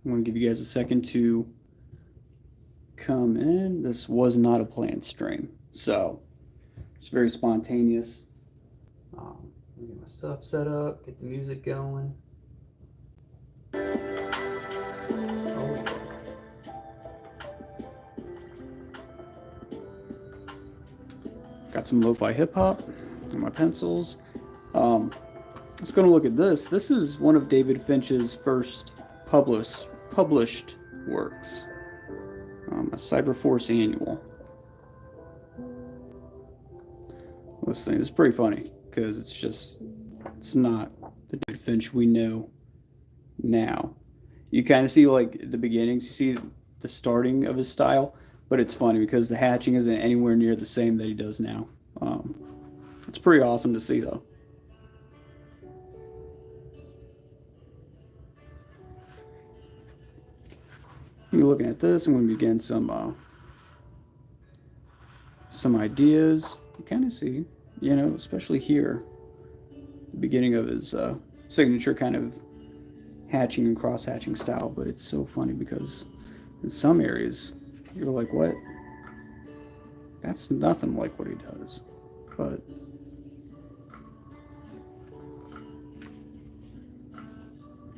I'm going to give you guys a second to come in. This was not a planned stream, so it's very spontaneous. Let me get my stuff set up, get the music going. Oh, yeah. Got some lo-fi hip-hop and my pencils. Let's go and look at this. This is one of David Finch's first published works, a Cyberforce annual. This thing is pretty funny because it's not the David Finch we know now. You kind of see like the beginnings, you see the starting of his style, but it's funny because the hatching isn't anywhere near the same that he does now. It's pretty awesome to see though. We're looking at this, I'm going to begin some ideas. You kind of see, especially here, the beginning of his signature kind of hatching and cross hatching style. But it's so funny because in some areas you're like, what? That's nothing like what he does. But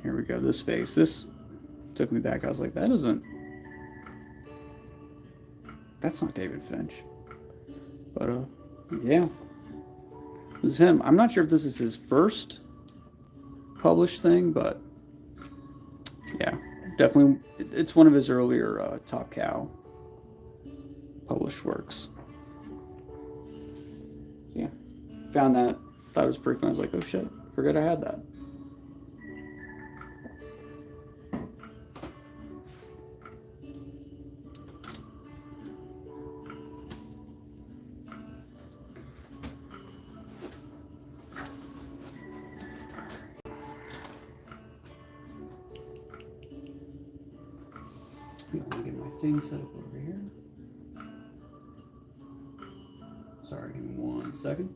here we go. This face. This took me back. I was like, that's not David Finch. But yeah, this is him. I'm not sure if this is his first published thing, but yeah, definitely it's one of his earlier Top Cow published works. So yeah, found that. Thought it was pretty fun. I was like, oh shit, forgot I had that. I'm gonna get my thing set up over here. Sorry, give me 1 second.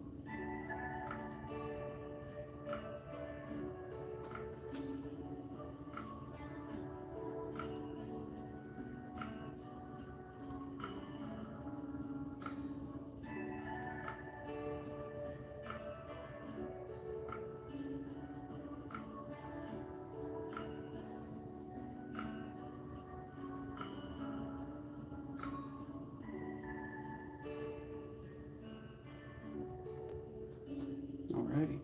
Alrighty.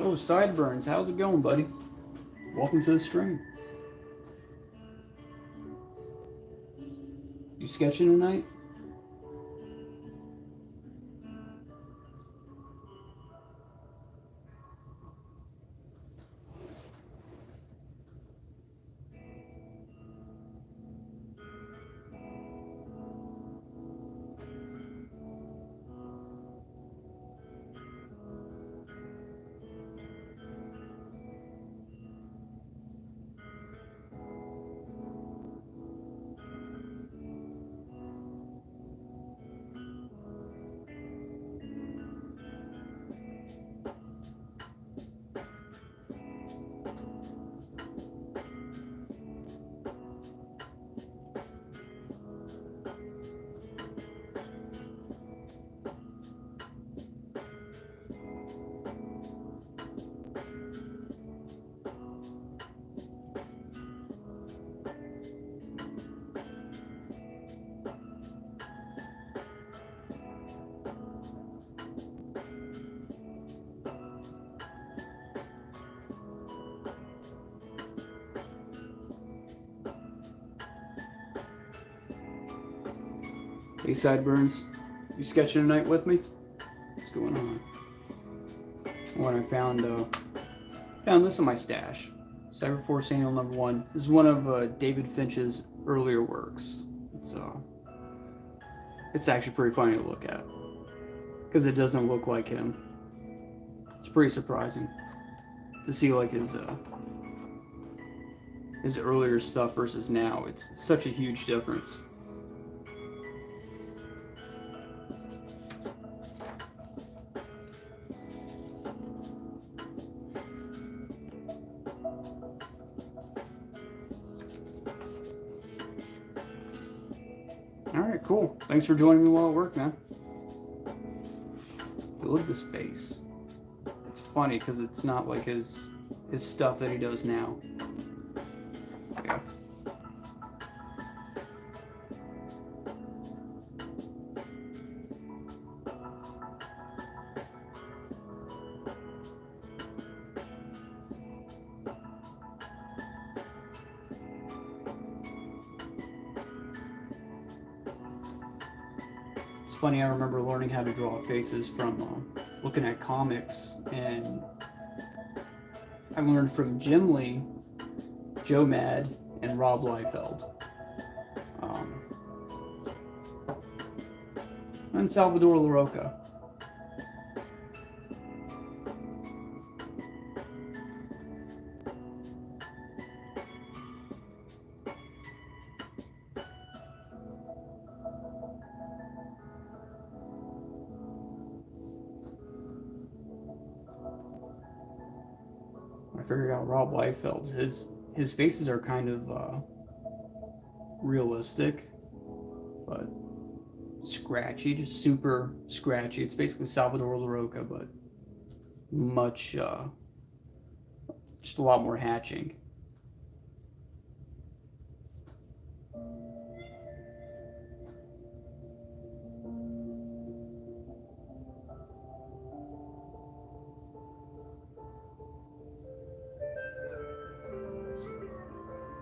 Oh, Sideburns, how's it going, buddy? Welcome to the stream. You sketching tonight? Hey, Sideburns, you sketching tonight with me? What's going on? When I found this in my stash, Cyberforce Annual #1. This is one of David Finch's earlier works. It's actually pretty funny to look at because it doesn't look like him. It's pretty surprising to see like his earlier stuff versus now. It's such a huge difference. Alright, cool. Thanks for joining me while at work, man. But look at this face. It's funny because it's not like his stuff that he does now. Yeah. It's funny, I remember learning how to draw faces from looking at comics, and I learned from Jim Lee, Joe Mad, and Rob Liefeld. And Salvador LaRocca. I figured out Rob Liefeld's. His faces are kind of realistic, but scratchy, just super scratchy. It's basically Salvador LaRocca, but much, just a lot more hatching.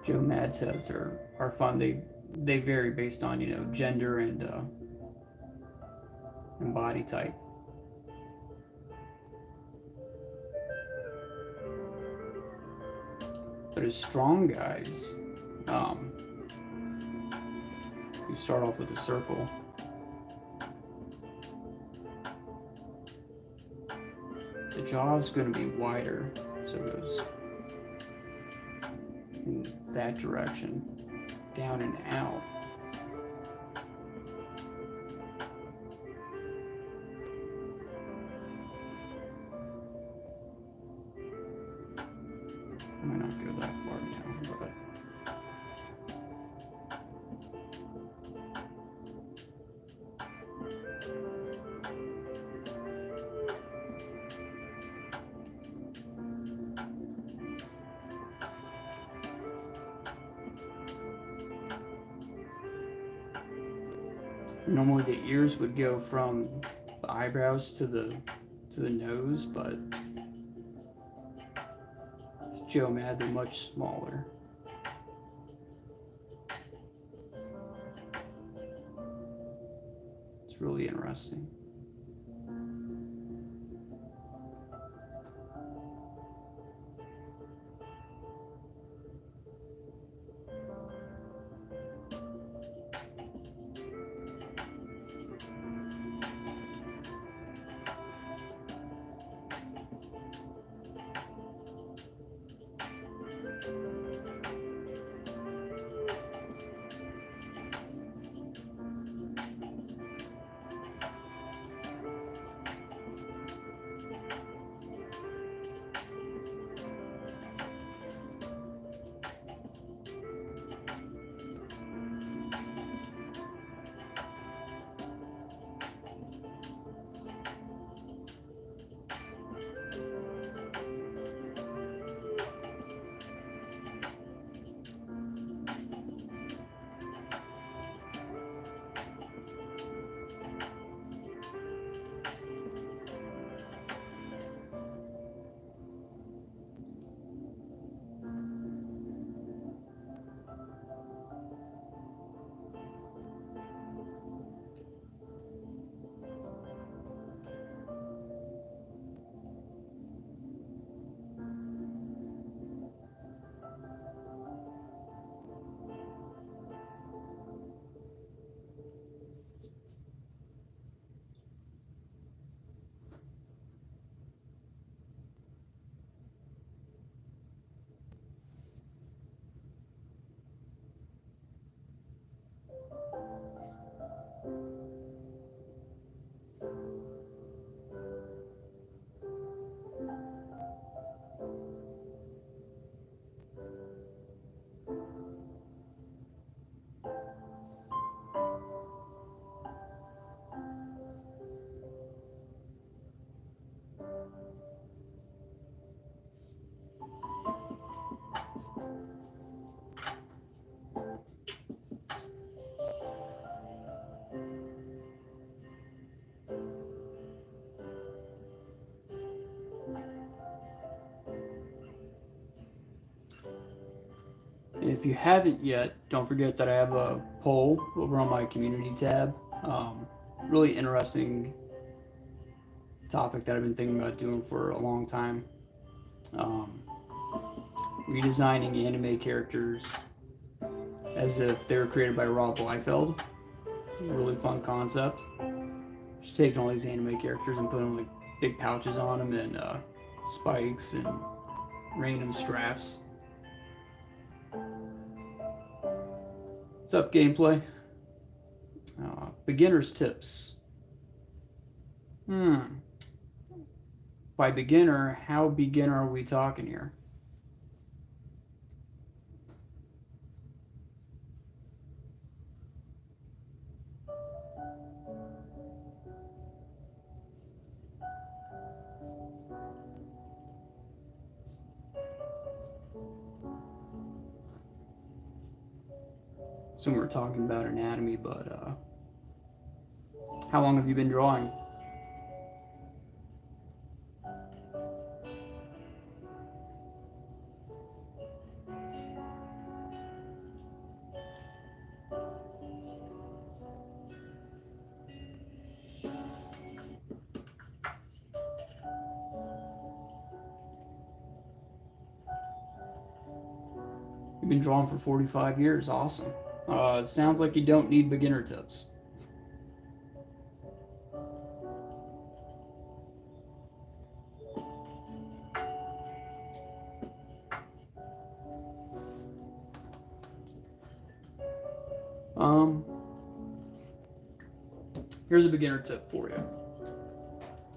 Joe Mad's heads are fun. They vary based on, you know, gender and body type. But as strong guys, you start off with a circle. The jaw's going to be wider, so it goes in that direction, down and out. I might not go that far down, but normally the ears would go from the eyebrows to the nose, but Joe Mad, they're much smaller. It's really interesting. if you haven't yet, don't forget that I have a poll over on my community tab. Really interesting topic that I've been thinking about doing for a long time. Redesigning anime characters as if they were created by Rob Liefeld. Really fun concept. Just taking all these anime characters and putting like big pouches on them and spikes and random straps. What's up, gameplay? Beginner's tips. By beginner, how beginner are we talking here? So we're talking about anatomy, but how long have you been drawing? You've been drawing for 45 years. Awesome. Sounds like you don't need beginner tips. Here's a beginner tip for you.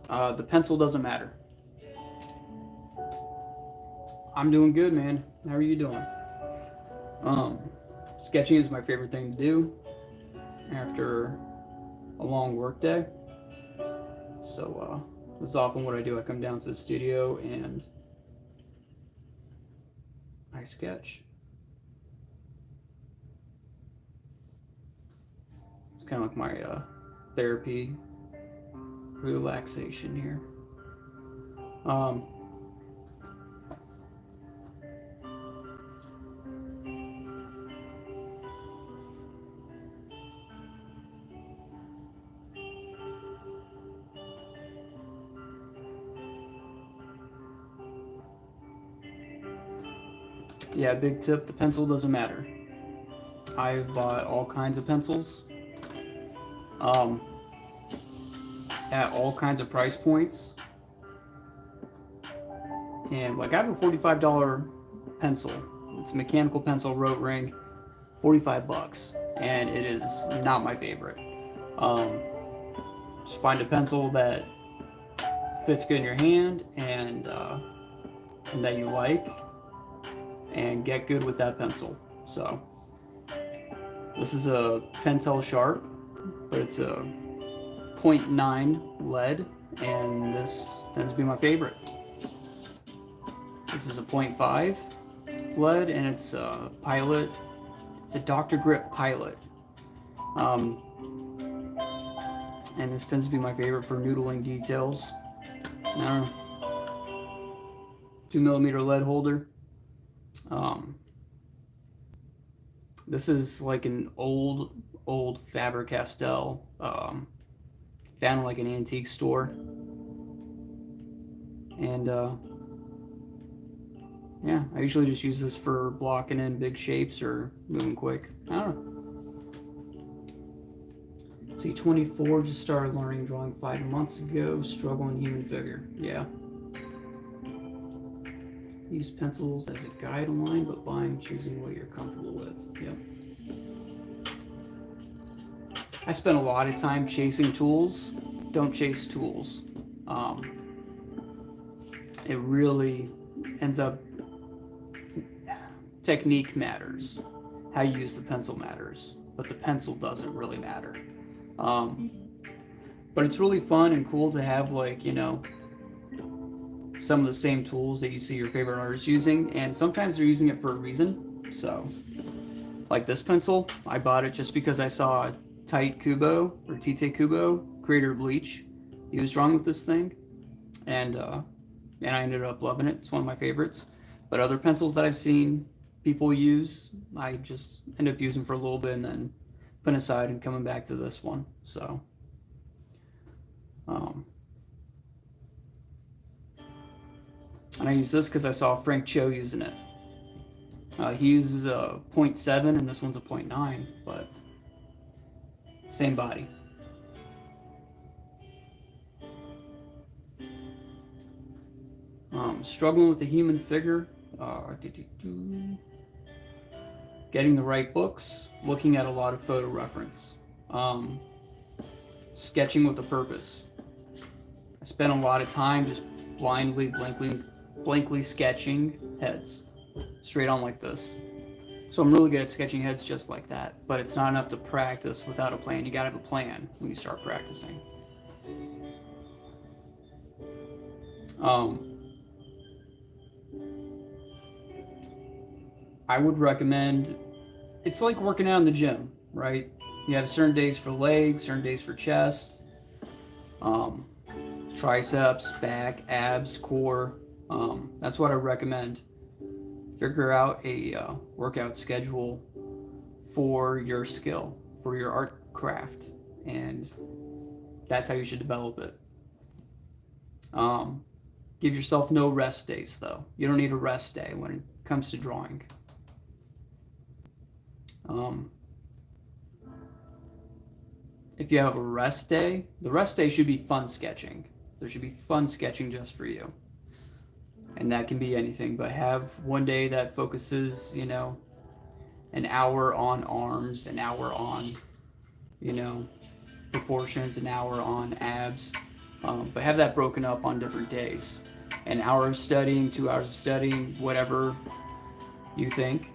The pencil doesn't matter. I'm doing good, man. How are you doing? Sketching is my favorite thing to do after a long work day. So that's often what I do. I come down to the studio and I sketch. It's kind of like my therapy relaxation here. Yeah, big tip, the pencil doesn't matter. I've bought all kinds of pencils at all kinds of price points. And like I have a $45 pencil. It's a mechanical pencil, rote ring, $45, and it is not my favorite. Just find a pencil that fits good in your hand and that you like, and get good with that pencil. So this is a Pentel Sharp, but it's a 0.9 lead, and this tends to be my favorite. This is a 0.5 lead, and it's a Pilot. It's a Dr. Grip Pilot. And this tends to be my favorite for noodling details. I don't know. 2mm lead holder. This is like an old Faber-Castell, found in like an antique store, and yeah, I usually just use this for blocking in big shapes or moving quick. I don't know. See, 24, just started learning drawing 5 months ago, struggling human figure. Yeah. Use pencils as a guideline, but buying, choosing what you're comfortable with. Yep. I spend a lot of time chasing tools. Don't chase tools. It really ends up, technique matters. How you use the pencil matters, but the pencil doesn't really matter. But it's really fun and cool to have, like, you know, some of the same tools that you see your favorite artists using, and sometimes they're using it for a reason. So like this pencil, I bought it just because I saw Tite Kubo, or Tite Kubo, creator of Bleach. He was drawing with this thing, and I ended up loving it. It's one of my favorites. But other pencils that I've seen people use. I just end up using for a little bit and then putting aside and coming back to this one. So, and I use this because I saw Frank Cho using it. He uses a 0.7 and this one's a 0.9, but same body. Struggling with the human figure. Getting the right books. Looking at a lot of photo reference. Sketching with a purpose. I spent a lot of time just blindly, blankly sketching heads. Straight on like this. So I'm really good at sketching heads just like that, but it's not enough to practice without a plan. You gotta have a plan when you start practicing. I would recommend, it's like working out in the gym, right? You have certain days for legs, certain days for chest, triceps, back, abs, core. That's what I recommend. Figure out a workout schedule for your skill, for your art craft, and that's how you should develop it. Give yourself no rest days, though. You don't need a rest day when it comes to drawing. If you have a rest day, the rest day should be fun sketching. There should be fun sketching just for you. And that can be anything, but have one day that focuses, you know, an hour on arms, an hour on, you know, proportions, an hour on abs. But have that broken up on different days. An hour of studying, 2 hours of studying, whatever you think.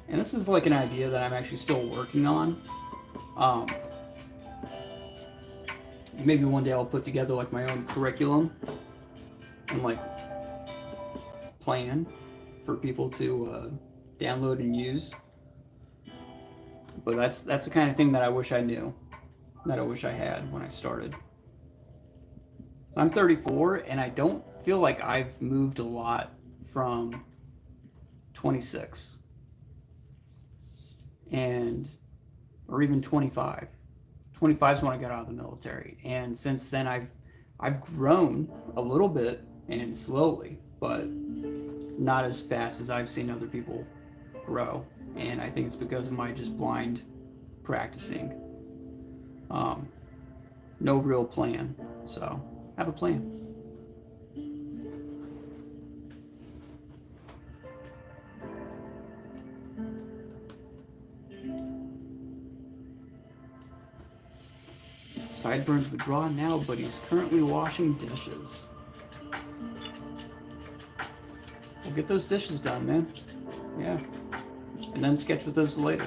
And this is like an idea that I'm actually still working on. Maybe one day I'll put together like my own curriculum and like plan for people to download and use. But that's the kind of thing that I wish I knew, that I wish I had when I started. So I'm 34 and I don't feel like I've moved a lot from 26 and or even 25. 25 is when I got out of the military, and since then I've grown a little bit and slowly, but not as fast as I've seen other people grow. And I think it's because of my just blind practicing. No real plan. So have a plan. Sideburns would draw now, but he's currently washing dishes. We'll get those dishes done, man. Yeah. And then sketch with those later.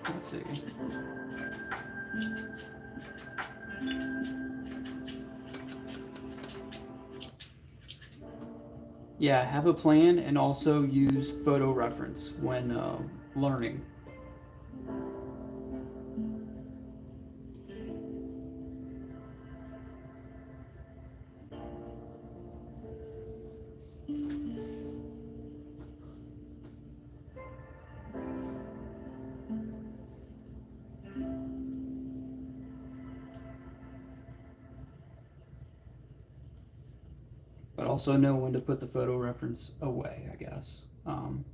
Let's see. Yeah, have a plan and also use photo reference when learning. But also know when to put the photo reference away, I guess. Because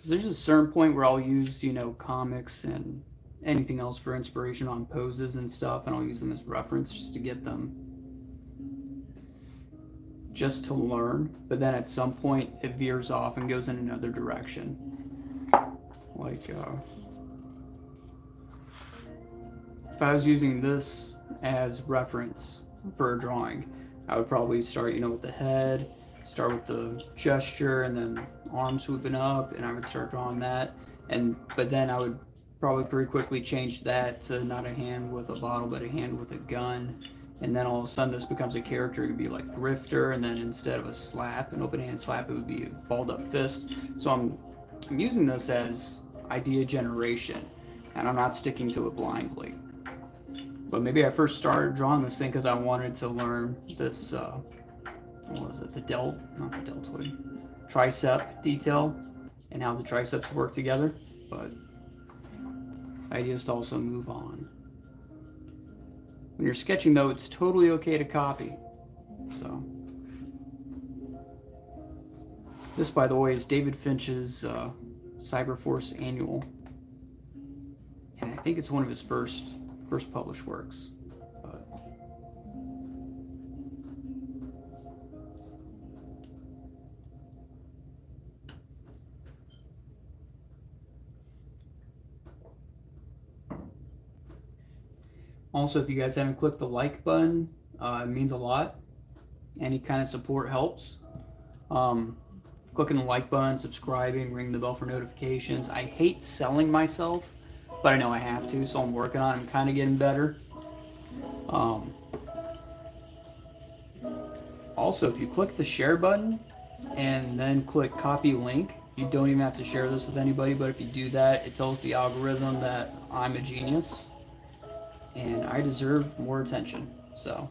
there's a certain point where I'll use, you know, comics and anything else for inspiration on poses and stuff, and I'll use them as reference just to get them, just to learn. But then at some point it veers off and goes in another direction. Like, if I was using this as reference for a drawing, I would probably start, you know, with the head, start with the gesture, and then arm swooping up, and I would start drawing that. But then I would probably pretty quickly change that to not a hand with a bottle, but a hand with a gun. And then all of a sudden this becomes a character. It would be like Grifter, and then instead of a slap, an open hand slap, it would be a balled up fist. So I'm using this as idea generation. and I'm not sticking to it blindly. But maybe I first started drawing this thing because I wanted to learn this, what was it, not the deltoid, tricep detail, and how the triceps work together. But I just also move on. When you're sketching, though, it's totally okay to copy. So, this, by the way, is David Finch's Cyberforce Annual, and I think it's one of his first published works. But also, if you guys haven't clicked the like button, it means a lot. Any kind of support helps. Clicking the like button, subscribing, ring the bell for notifications. I hate selling myself, but I know I have to, so I'm working on it. I'm kind of getting better. Also, if you click the share button and then click copy link, you don't even have to share this with anybody, but if you do that, it tells the algorithm that I'm a genius and I deserve more attention. So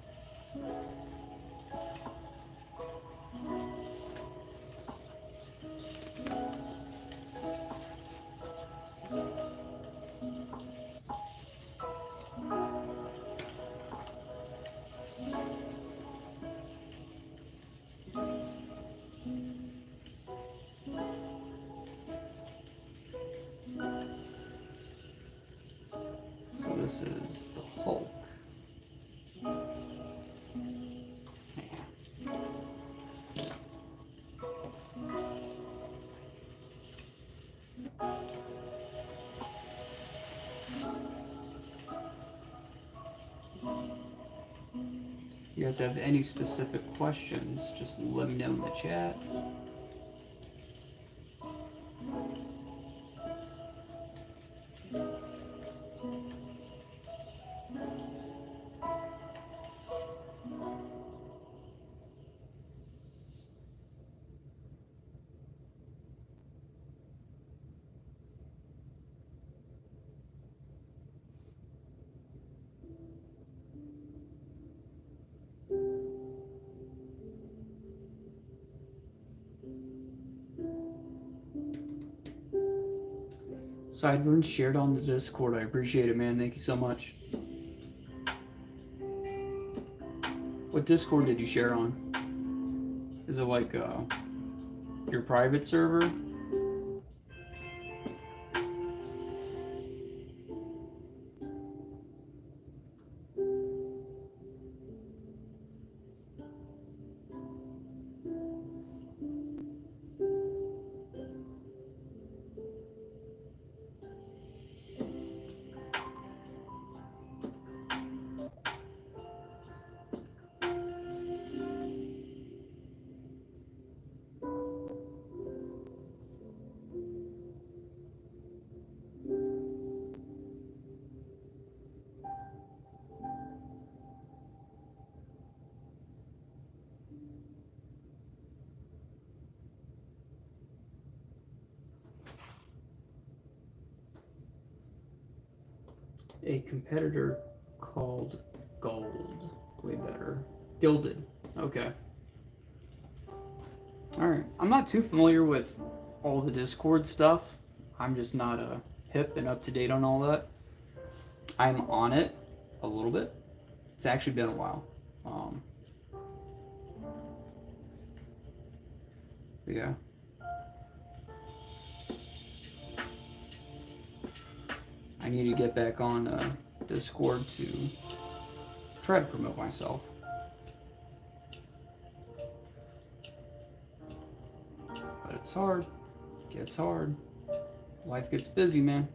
this is the Hulk. If you guys have any specific questions, just let me know in the chat. Sideburns shared on the Discord. I appreciate it, man. Thank you so much. What Discord did you share on? Is it like your private server? A competitor called Gold. Way better. Gilded. Okay. Alright. I'm not too familiar with all the Discord stuff. I'm just not hip and up to date on all that. I'm on it a little bit. It's actually been a while. Yeah. I need to get back on Discord to try to promote myself. But it's hard. It gets hard. Life gets busy, man.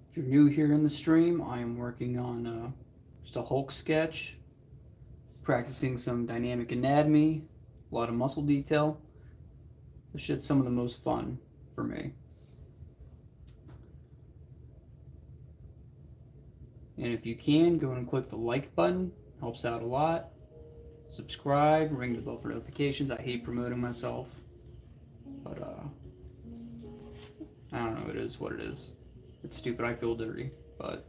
If you're new here in the stream, I am working on just a Hulk sketch, practicing some dynamic anatomy, a lot of muscle detail. This shit's some of the most fun for me. And if you can, go and click the like button. Helps out a lot. Subscribe, ring the bell for notifications. I hate promoting myself. But, I don't know, it is what it is. It's stupid, I feel dirty, but...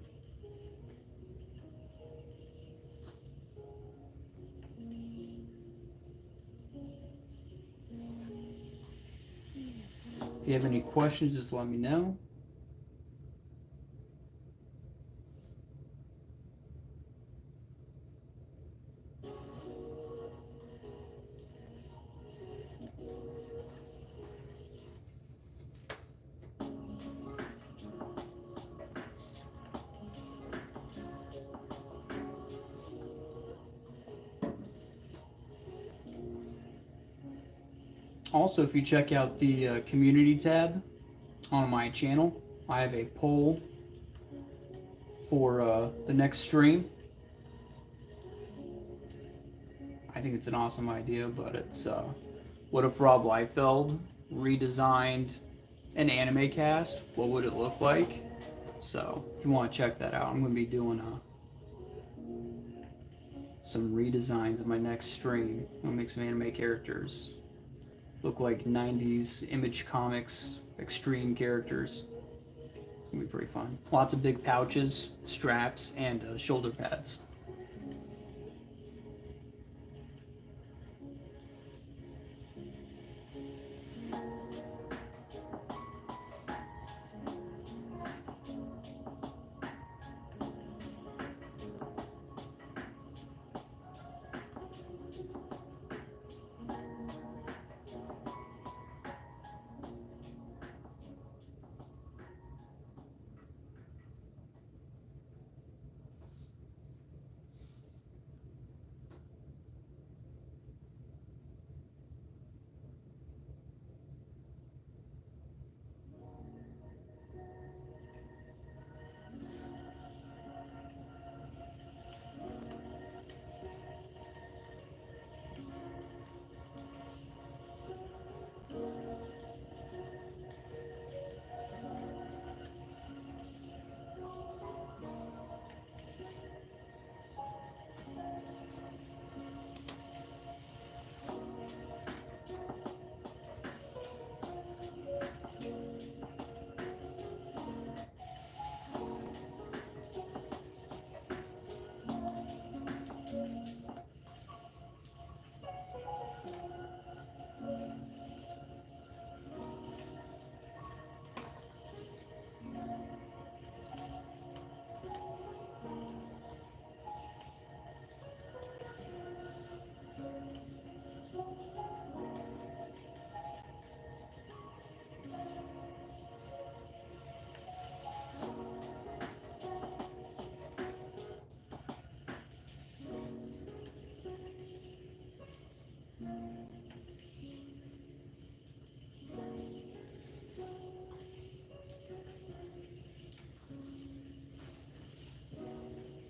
If you have any questions, just let me know. Also, if you check out the community tab on my channel, I have a poll for the next stream. I think it's an awesome idea, but it's what if Rob Liefeld redesigned an anime cast? What would it look like? So if you want to check that out, I'm going to be doing some redesigns of my next stream. I'm going to make some anime characters look like 90s Image Comics extreme characters. It's going to be pretty fun. Lots of big pouches, straps, and shoulder pads.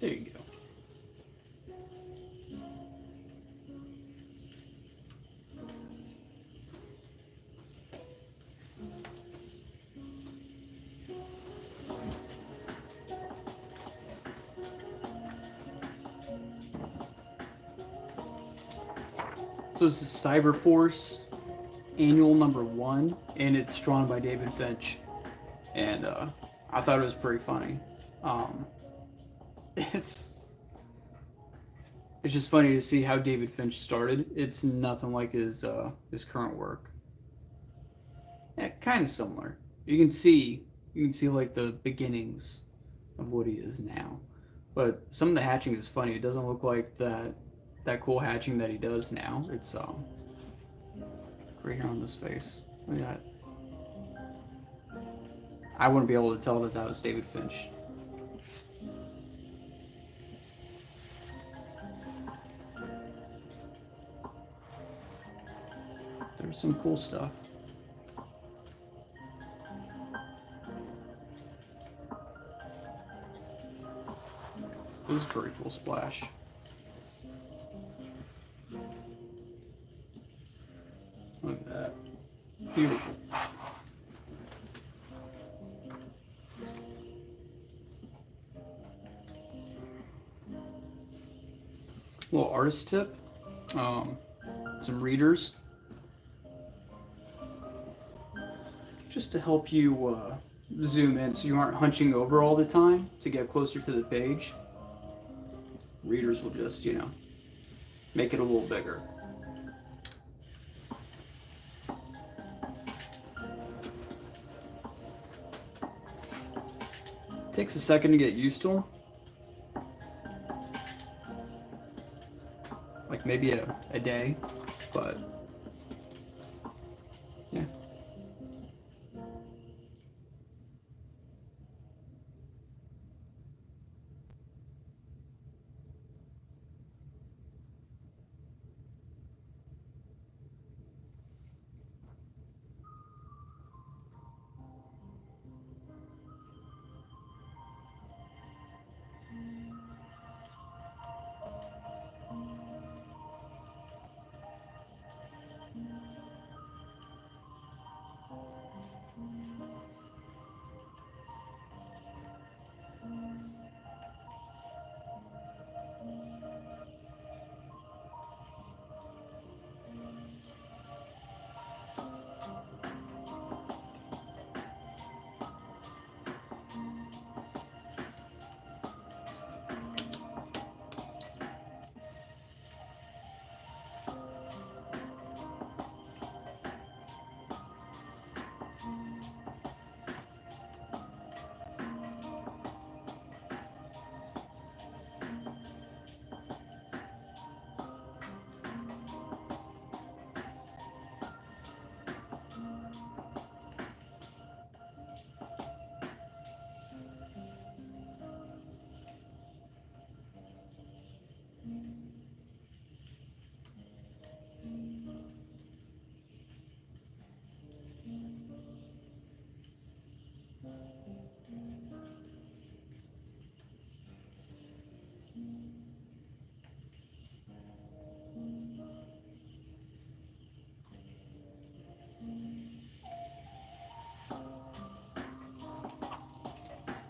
There you go. So this is Cyber Force Annual #1, and it's drawn by David Finch. And I thought it was pretty funny. It's just funny to see how David Finch started. It's nothing like his current work. Yeah, kind of similar. You can see like the beginnings of what he is now. But some of the hatching is funny. It doesn't look like that cool hatching that he does now. It's right here on this face. Look at that. I wouldn't be able to tell that was David Finch. There's some cool stuff. This is a pretty cool splash. Look at that. Beautiful. Little artist tip. Some readers. Just to help you zoom in so you aren't hunching over all the time to get closer to the page. Readers will just, make it a little bigger. Takes a second to get used to them. Like maybe a day, but yeah.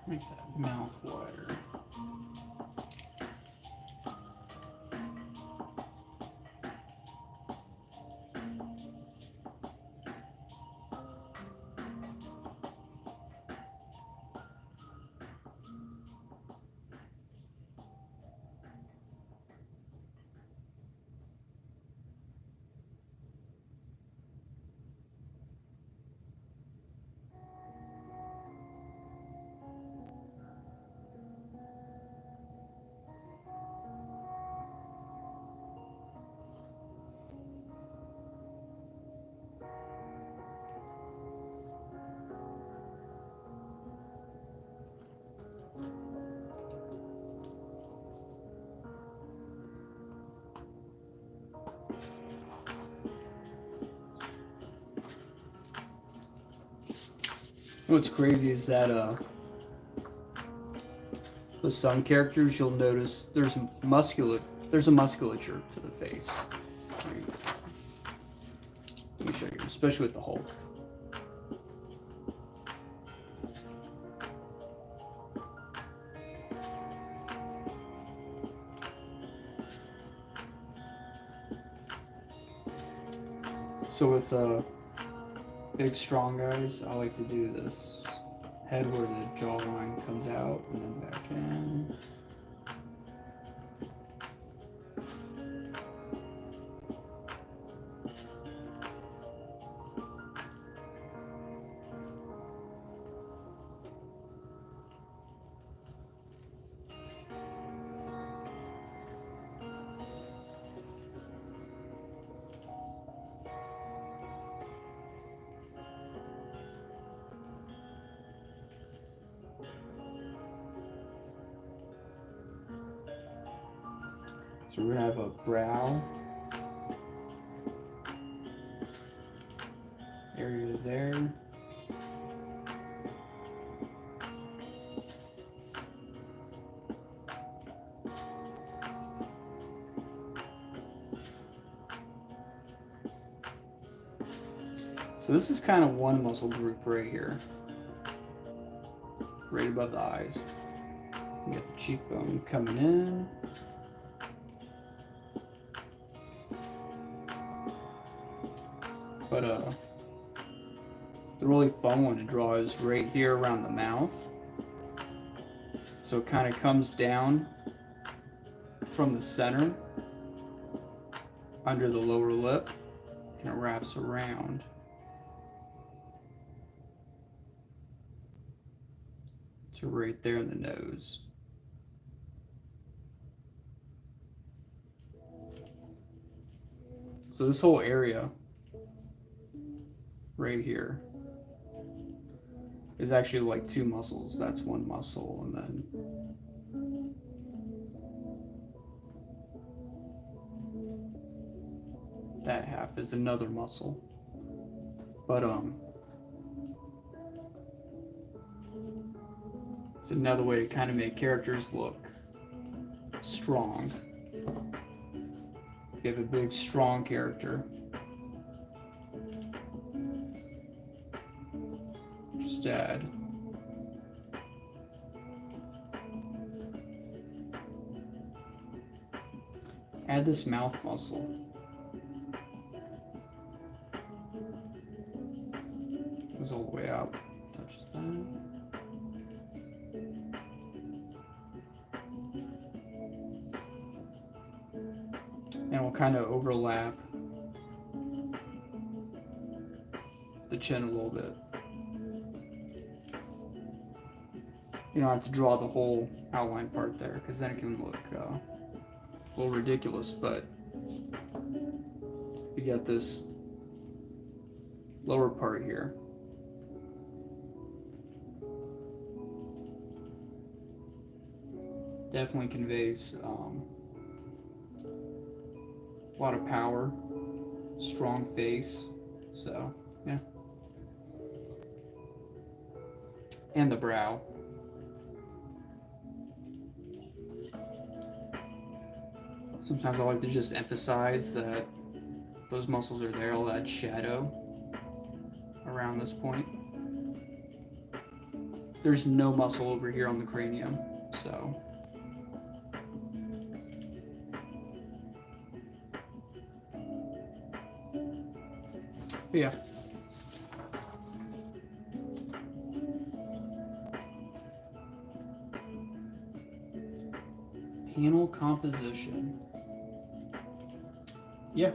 Make that mouth wider. What's crazy is that with some characters, you'll notice there's a musculature to the face. Let me show you, especially with the Hulk. So with big strong guys, I like to do this head where the jawline comes out and then back in. So we're gonna have a brow area there. So this is kind of one muscle group right here, right above the eyes. You got the cheekbone coming in. But the really fun one to draw is right here around the mouth. So it kind of comes down from the center under the lower lip and it wraps around. So right there in the nose. So this whole area right here is actually like two muscles. That's one muscle, and then that half is another muscle. But it's another way to kind of make characters look strong. If you have a big strong character, just add this mouth muscle. Goes all the way out, touches that. And we'll kind of overlap the chin a little bit. You don't have to draw the whole outline part there, because then it can look a little ridiculous, but you got this lower part here. Definitely conveys a lot of power, strong face, so yeah. And the brow. Sometimes I like to just emphasize that those muscles are there. I'll add shadow around this point. There's no muscle over here on the cranium, so. But yeah. Panel composition. Yeah,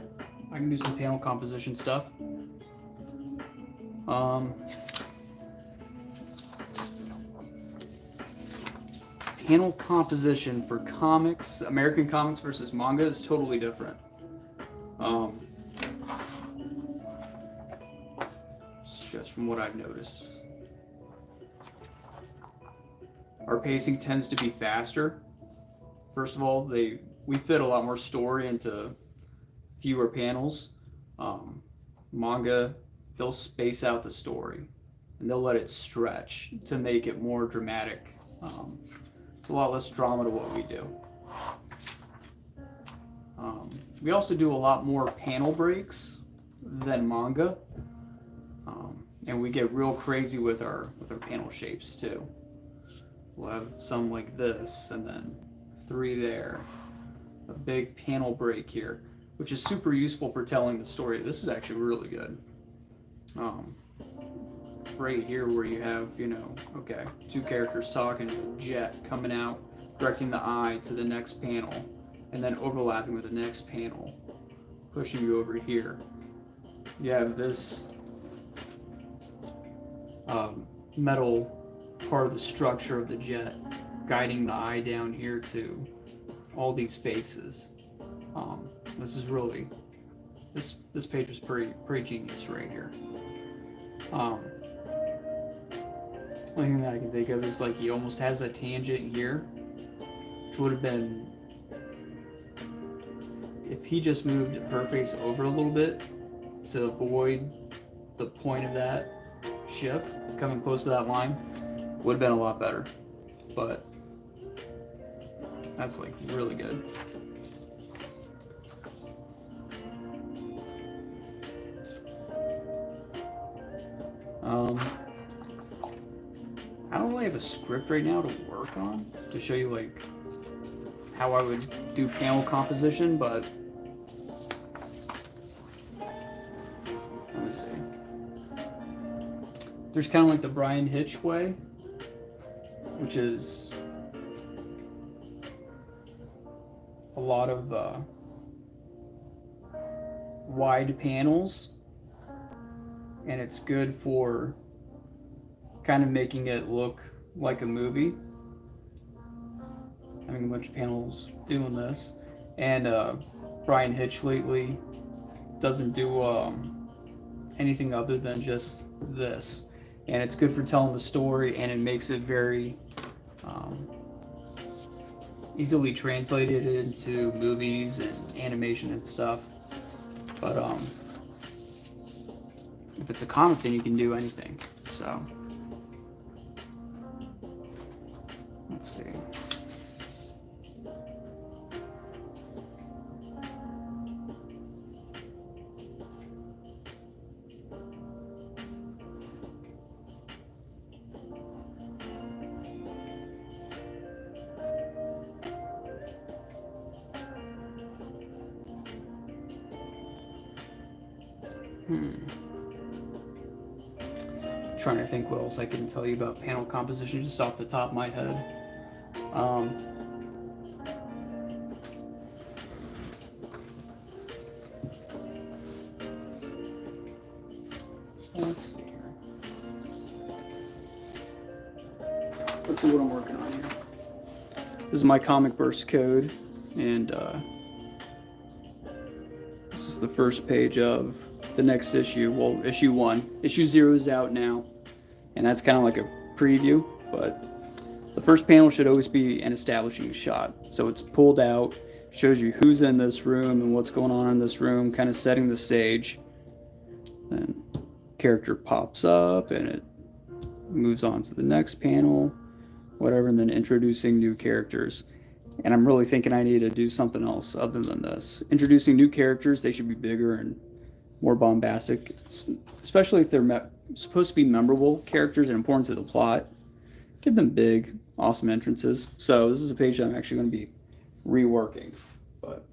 I can do some panel composition stuff. Panel composition for comics, American comics versus manga is totally different. Just from what I've noticed. Our pacing tends to be faster. First of all, we fit a lot more story into fewer panels. Manga, they'll space out the story and they'll let it stretch to make it more dramatic. It's a lot less drama to what we do. We also do a lot more panel breaks than manga, and we get real crazy with our panel shapes too. We'll have some like this, and then 3 there, a big panel break here, which is super useful for telling the story. This is actually really good. Right here where you have, you know, okay, 2 characters talking, a jet coming out, directing the eye to the next panel, and then overlapping with the next panel, pushing you over here. You have this metal part of the structure of the jet guiding the eye down here to all these faces. This is really, this page was pretty genius right here. Only thing that I can think of is like he almost has a tangent here, which would have been if he just moved her face over a little bit to avoid the point of that ship coming close to that line, would have been a lot better. But that's like really good. I don't really have a script right now to work on to show you like how I would do panel composition, but let me see. There's kind of like the Brian Hitch way, which is a lot of wide panels, and it's good for kind of making it look like a movie. Having a bunch of panels doing this, and Brian Hitch lately doesn't do anything other than just this, and it's good for telling the story, and it makes it very easily translated into movies and animation and stuff. But if it's a comic, then you can do anything. So let's see. Trying to think what else I can tell you about panel composition just off the top of my head. Let's see here. Let's see what I'm working on here. This is my comic burst code, and this is the first page of the next issue. Well, issue 1. Issue 0 is out now, and that's kind of like a preview, but the first panel should always be an establishing shot. So it's pulled out, shows you who's in this room and what's going on in this room, kind of setting the stage. Then character pops up and it moves on to the next panel, whatever, and then introducing new characters. And I'm really thinking I need to do something else other than this. Introducing new characters, they should be bigger and more bombastic, especially if they're supposed to be memorable characters and important to the plot. Give them big, awesome entrances. So this is a page that I'm actually going to be reworking. But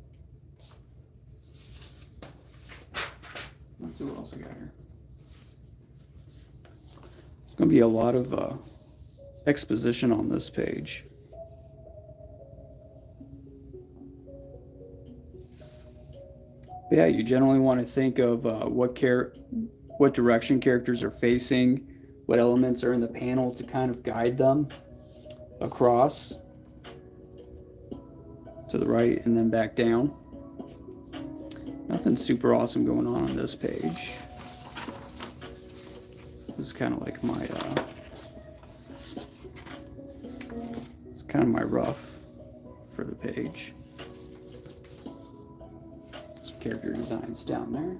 let's see what else I got here. There's going to be a lot of exposition on this page. But yeah, you generally want to think of what direction characters are facing, what elements are in the panel to kind of guide them across to the right and then back down. Nothing super awesome going on this page. This is kind of like my it's kind of my rough for the page. Some character designs down there.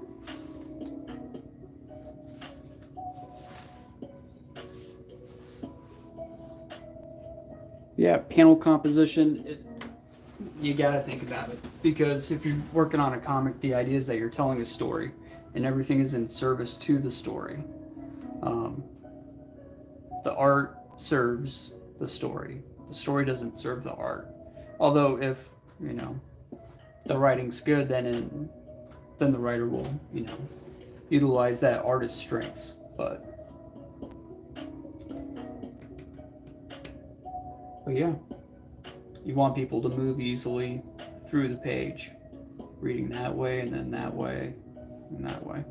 Yeah, panel composition, you got to think about it, because if you're working on a comic, the idea is that you're telling a story and everything is in service to the story. The art serves the story doesn't serve the art. Although if the writing's good, then the writer will utilize that artist's strengths. But yeah, you want people to move easily through the page, reading that way and then that way and that way.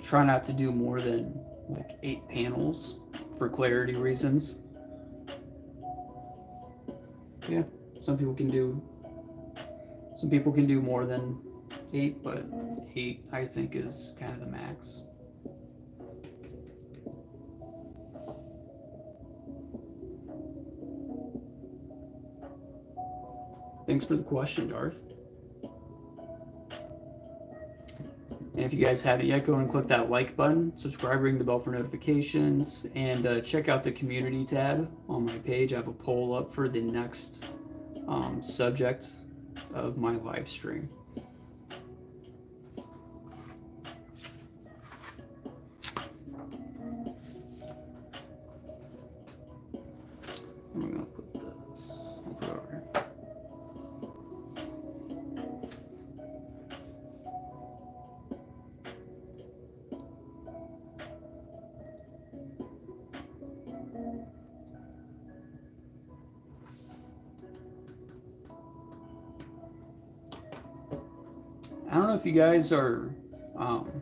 Try not to do more than like 8 panels for clarity reasons. Yeah, some people can do more than 8, but 8 I think is kind of the max. Thanks for the question, Darth. And if you guys haven't yet, go and click that like button, subscribe, ring the bell for notifications, and check out the community tab on my page. I have a poll up for the next subject of my live stream. I'm going to put this, I'll put it over here. I don't know if you guys are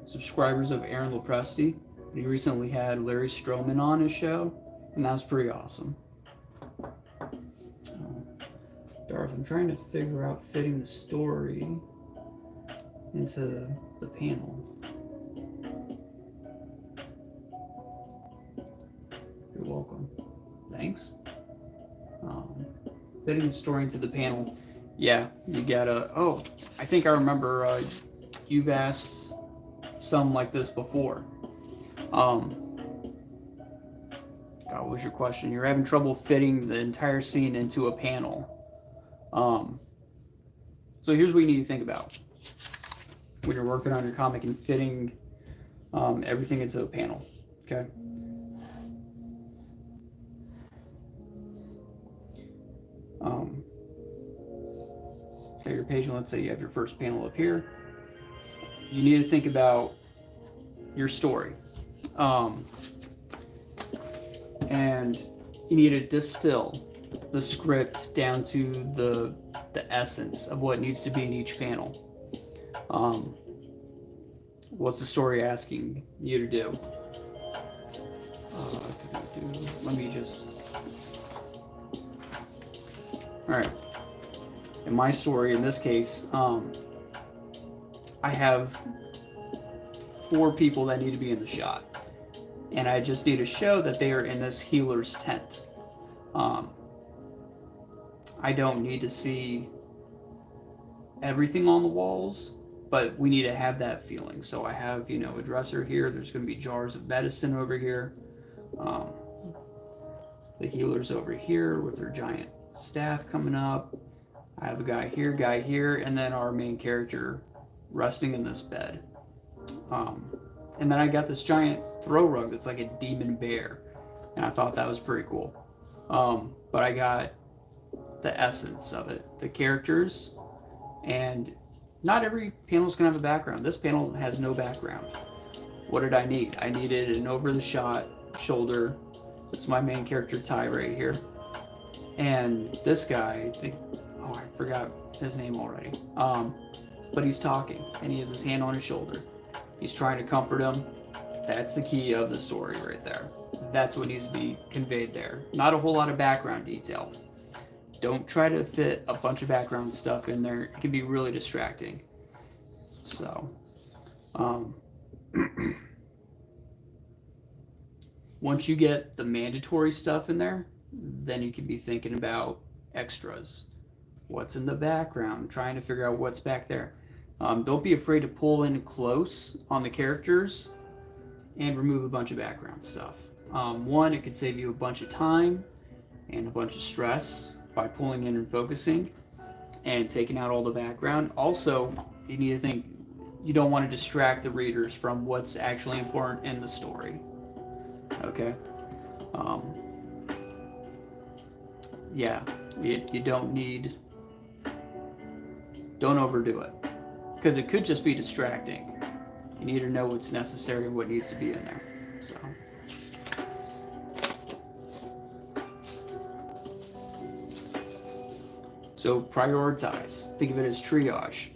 subscribers of Aaron Lopresti, but he recently had Larry Stroman on his show, and that was pretty awesome. Darth, I'm trying to figure out fitting the story into the panel. You're welcome. Thanks. Fitting the story into the panel. Yeah, you gotta. Oh, I think I remember you've asked some like this before. God, what was your question? You're having trouble fitting the entire scene into a panel. So here's what you need to think about when you're working on your comic and fitting everything into a panel. Okay. Okay, your page, let's say you have your first panel up here. You need to think about your story. And you need to distill the script down to the essence of what needs to be in each panel. What's the story asking you to do? Let me just... Alright. In my story, in this case, I have 4 people that need to be in the shot. And I just need to show that they are in this healer's tent. I don't need to see everything on the walls, but we need to have that feeling. So I have, a dresser here. There's going to be jars of medicine over here. The healer's over here with her giant staff coming up. I have a guy here, and then our main character resting in this bed. And then I got this giant throw rug that's like a demon bear, and I thought that was pretty cool. But I got the essence of it, the characters, and not every panel's gonna have a background. This panel has no background. What did I need? I needed an over-the-shot shoulder. It's my main character, Ty, right here. And this guy, I forgot his name already. But he's talking, and he has his hand on his shoulder. He's trying to comfort him. That's the key of the story right there. That's what needs to be conveyed there. Not a whole lot of background detail. Don't try to fit a bunch of background stuff in there. It can be really distracting. So, once you get the mandatory stuff in there, then you can be thinking about extras. What's in the background? Trying to figure out what's back there. Don't be afraid to pull in close on the characters and remove a bunch of background stuff. One, it could save you a bunch of time and a bunch of stress by pulling in and focusing and taking out all the background. Also, you need to think, you don't want to distract the readers from what's actually important in the story. Okay? Yeah, you don't overdo it. Because it could just be distracting. You need to know what's necessary and what needs to be in there. So prioritize. Think of it as triage.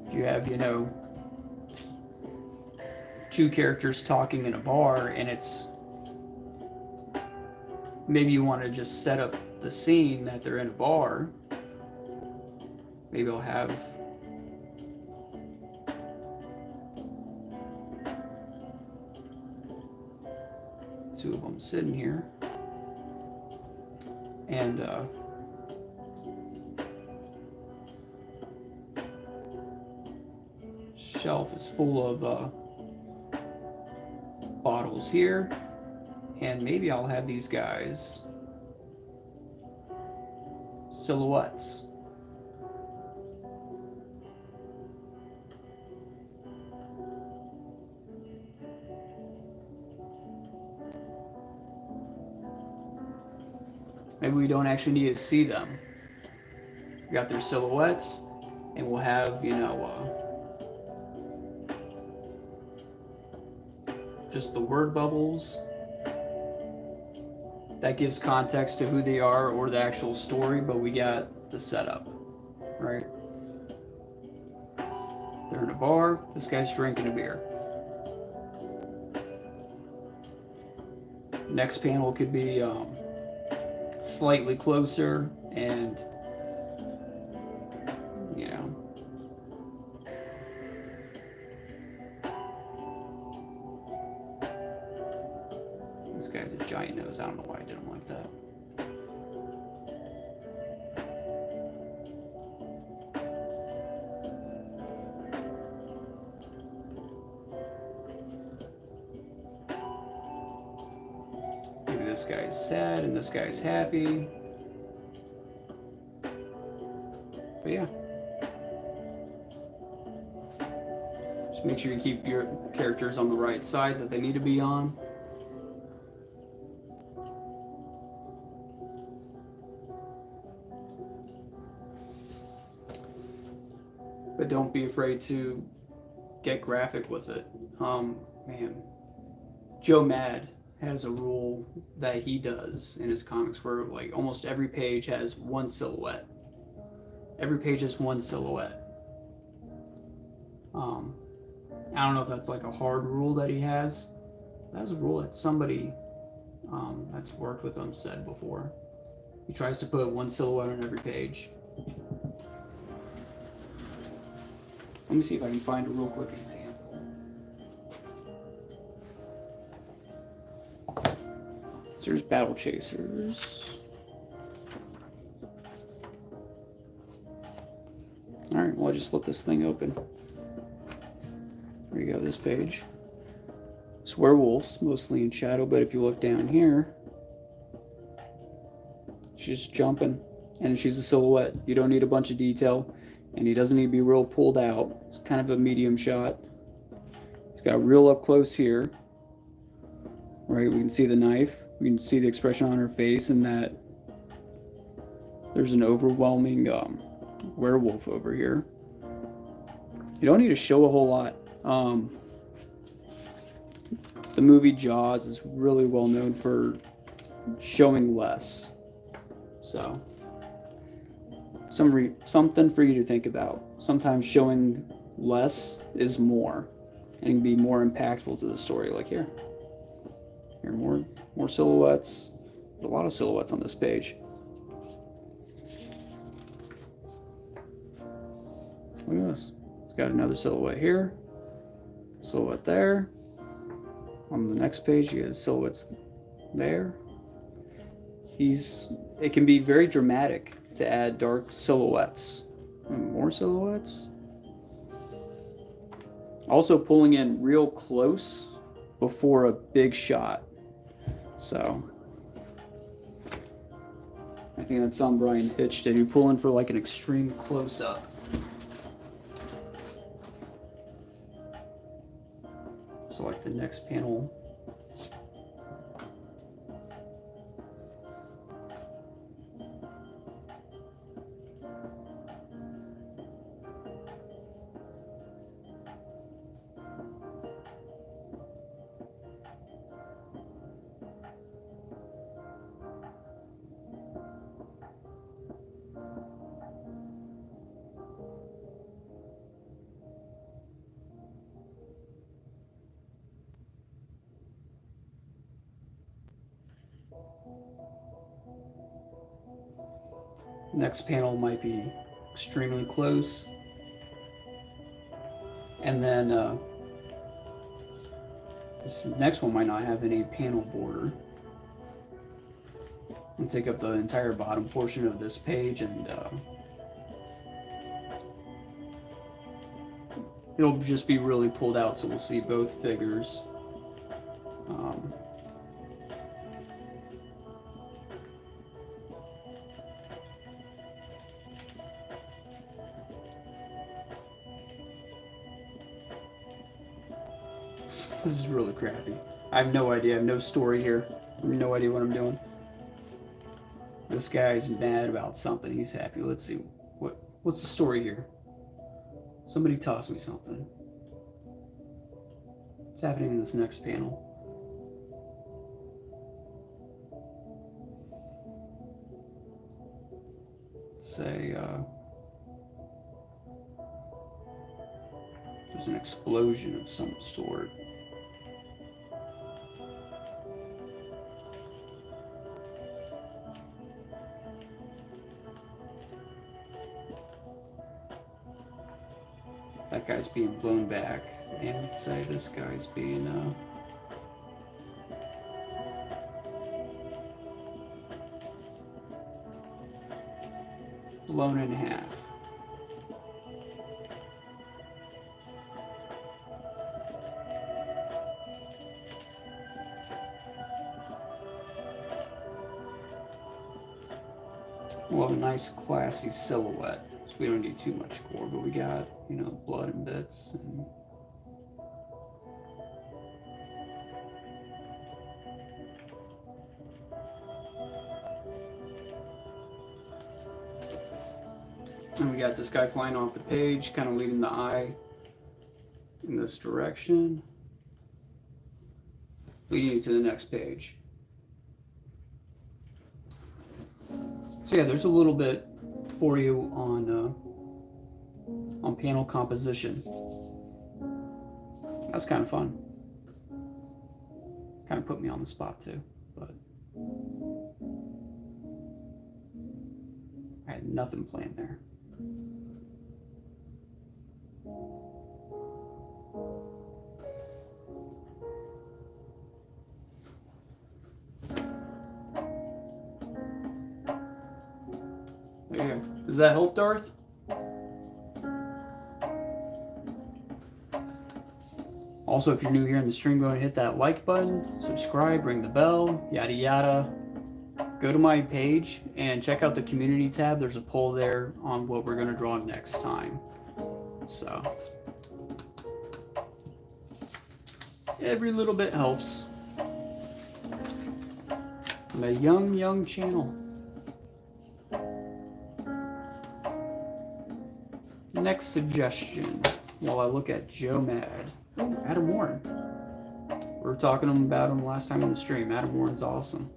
If you have, two characters talking in a bar and it's, maybe you want to just set up the scene that they're in a bar. Maybe I'll have two of them sitting here, and shelf is full of bottles here, and maybe I'll have these guys silhouettes. Maybe we don't actually need to see them. We got their silhouettes, and we'll have, just the word bubbles. That gives context to who they are or the actual story, but we got the setup, right? They're in a bar, this guy's drinking a beer. Next panel could be slightly closer, and this guy's a giant nose. I don't know why I did him like that. Maybe this guy's sad and this guy's happy. But yeah. Just make sure you keep your characters on the right size that they need to be on. But don't be afraid to get graphic with it. Man, Joe Mad has a rule that he does in his comics where like almost every page has one silhouette. Every page has one silhouette. I don't know if that's like a hard rule that he has. That's a rule that somebody that's worked with him said before. He tries to put one silhouette on every page. Let me see if I can find a real quick example. So there's Battle Chasers. Alright, well, I just flip this thing open. There you go, this page. It's werewolves, mostly in shadow, but if you look down here, she's just jumping, and she's a silhouette. You don't need a bunch of detail, and he doesn't need to be real pulled out. It's kind of a medium shot. He's got real up close here. Right, we can see the knife. We can see the expression on her face, and that there's an overwhelming werewolf over here. You don't need to show a whole lot. The movie Jaws is really well known for showing less. So, something for you to think about. Sometimes showing less is more, and can be more impactful to the story. Like here, more silhouettes. A lot of silhouettes on this page. Look at this. It's got another silhouette here, silhouette there. On the next page, you have silhouettes there. It can be very dramatic to add dark silhouettes. And more silhouettes. Also pulling in real close before a big shot. So I think that's on Brian Hitch to do, pull in for like an extreme close up. Select the next panel. Next panel might be extremely close. And then this next one might not have any panel border. And take up the entire bottom portion of this page, and it'll just be really pulled out, so we'll see both figures. This is really crappy. I have no idea. I have no story here. I have no idea what I'm doing. This guy's mad about something. He's happy. Let's see. What's the story here? Somebody toss me something. What's happening in this next panel? Let's say there's an explosion of some sort. That guy's being blown back, and let's say this guy's being blown in half. We'll have a nice classy silhouette. So we don't need too much gore, but we got, you know, blood and bits. And we got this guy flying off the page, kind of leading the eye in this direction, leading you to the next page. So yeah, there's a little bit for you on panel composition. That's kind of fun. Kind of put me on the spot too, but I had nothing planned there. There you go. Does that help, Darth? Also, if you're new here in the stream, go ahead and hit that like button, subscribe, ring the bell, yada yada. Go to my page and check out the community tab. There's a poll there on what we're going to draw next time. So, every little bit helps. I'm a young channel. Next suggestion, while I look at Joe Mad. Oh, Adam Warren. We were talking about him last time on the stream. Adam Warren's awesome.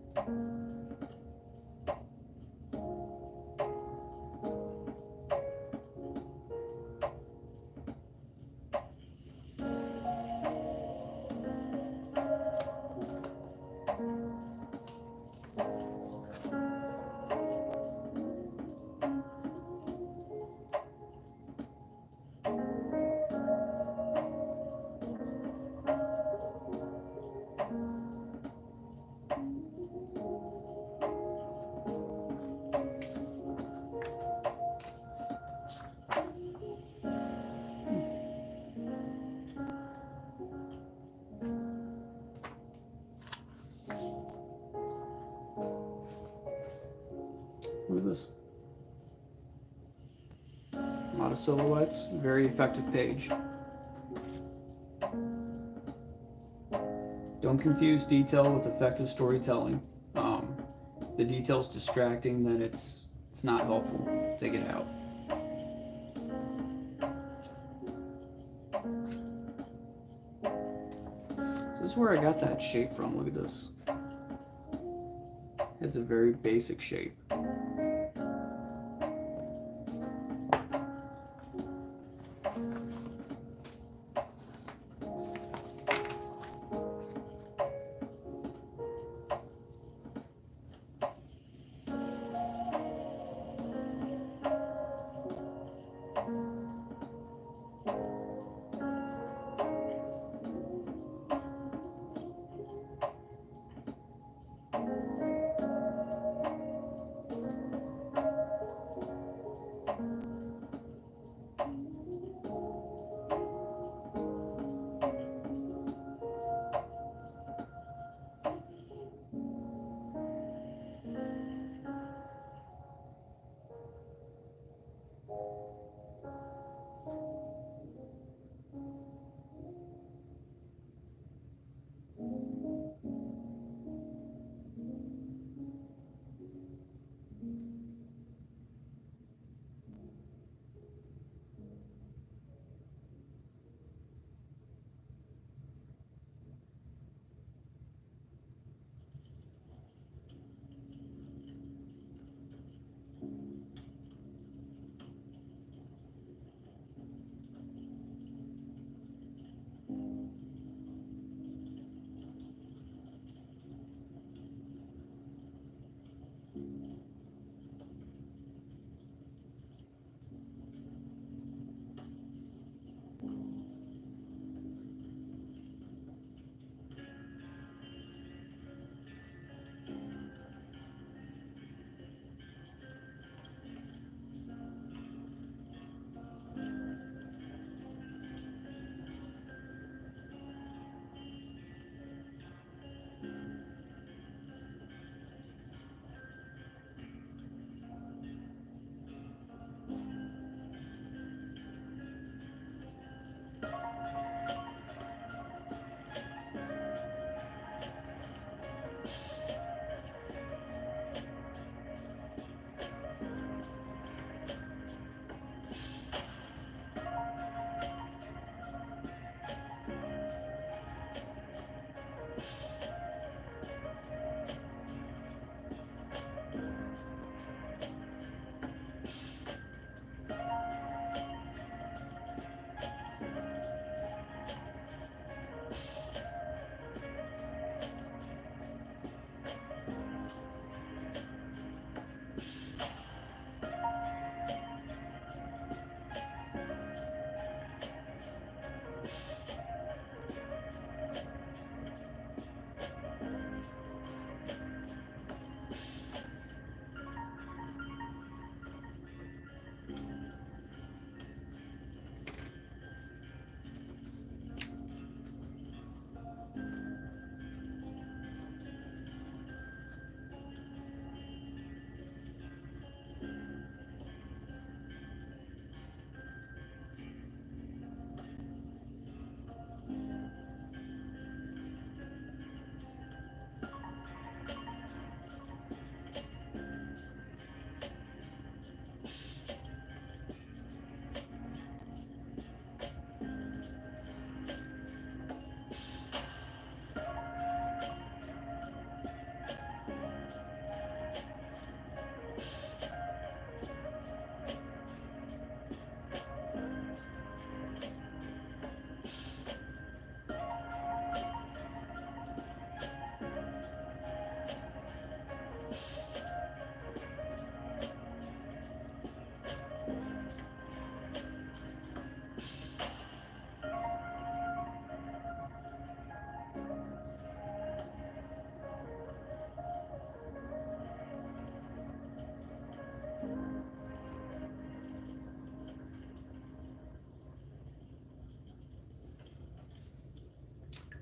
Look at this. A lot of silhouettes. Very effective page. Don't confuse detail with effective storytelling. If the detail's distracting, then it's not helpful. Take it out. So this is where I got that shape from. Look at this. It's a very basic shape.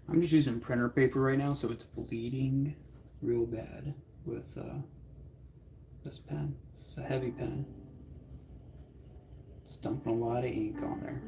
I'm just using printer paper right now, so it's bleeding real bad with This pen. This is a heavy pen. It's dumping a lot of ink on there.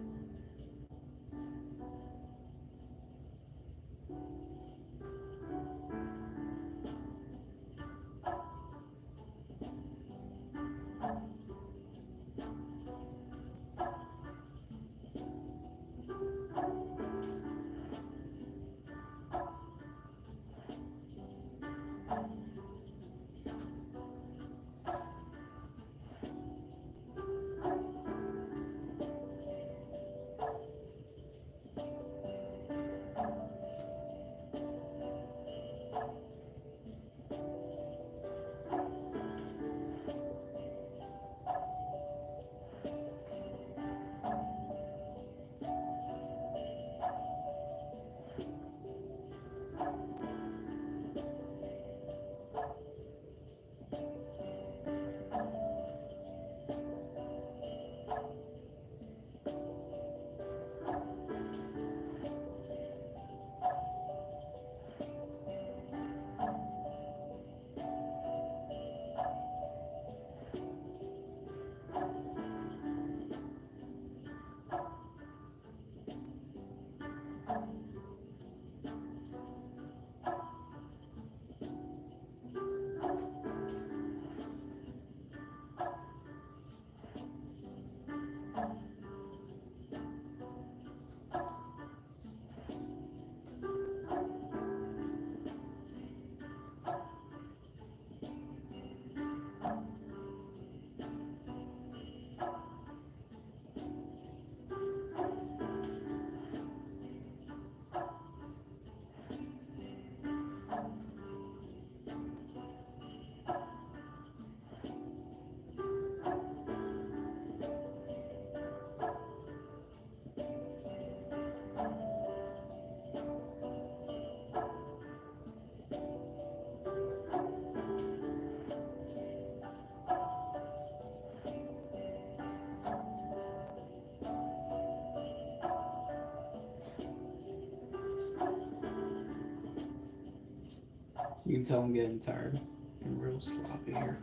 You can tell I'm getting tired. I'm real sloppy here.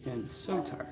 And so tired.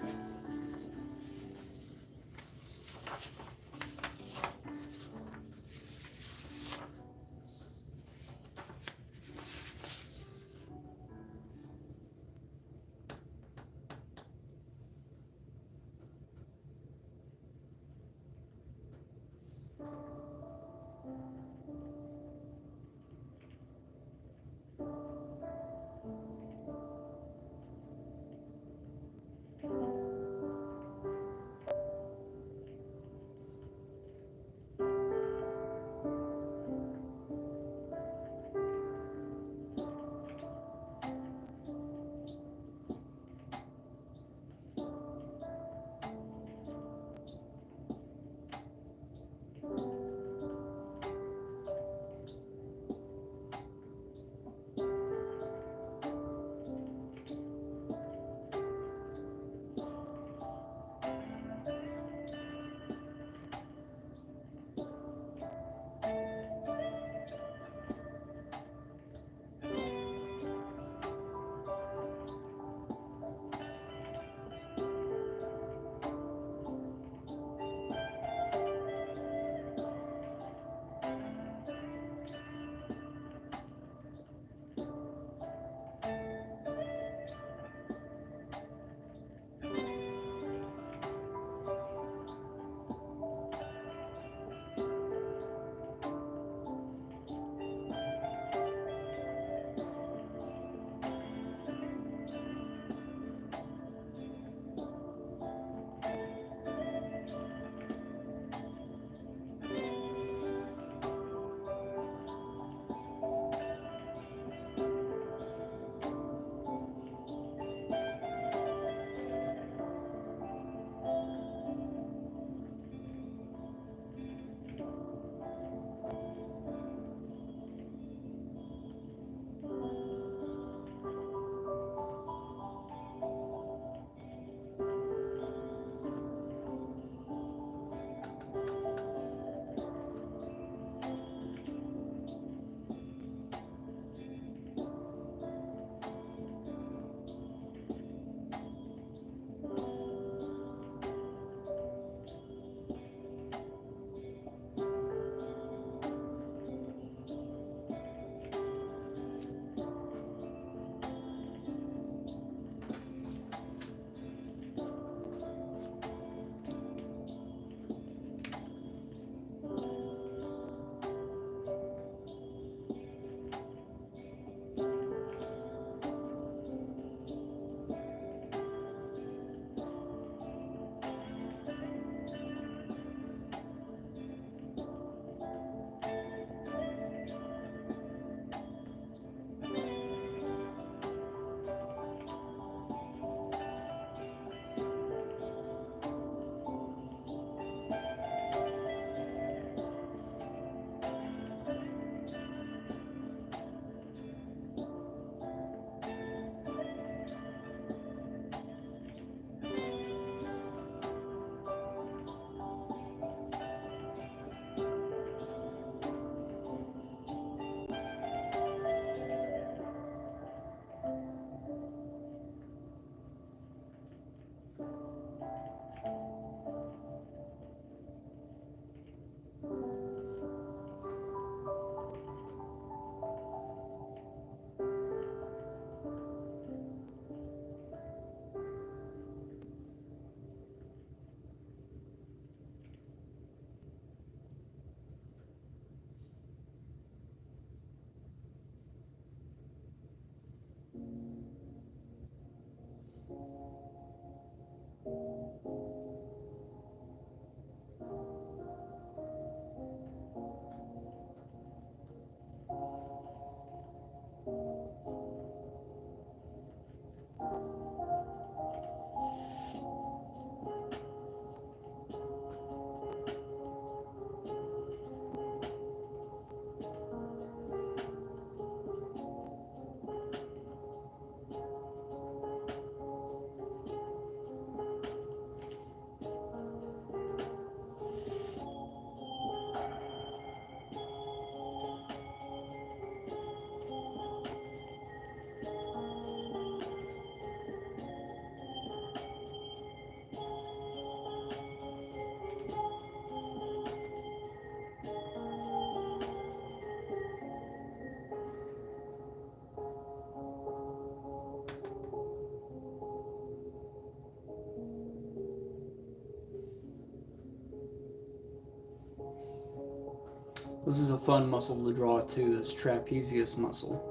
This is a fun muscle to draw too, this trapezius muscle.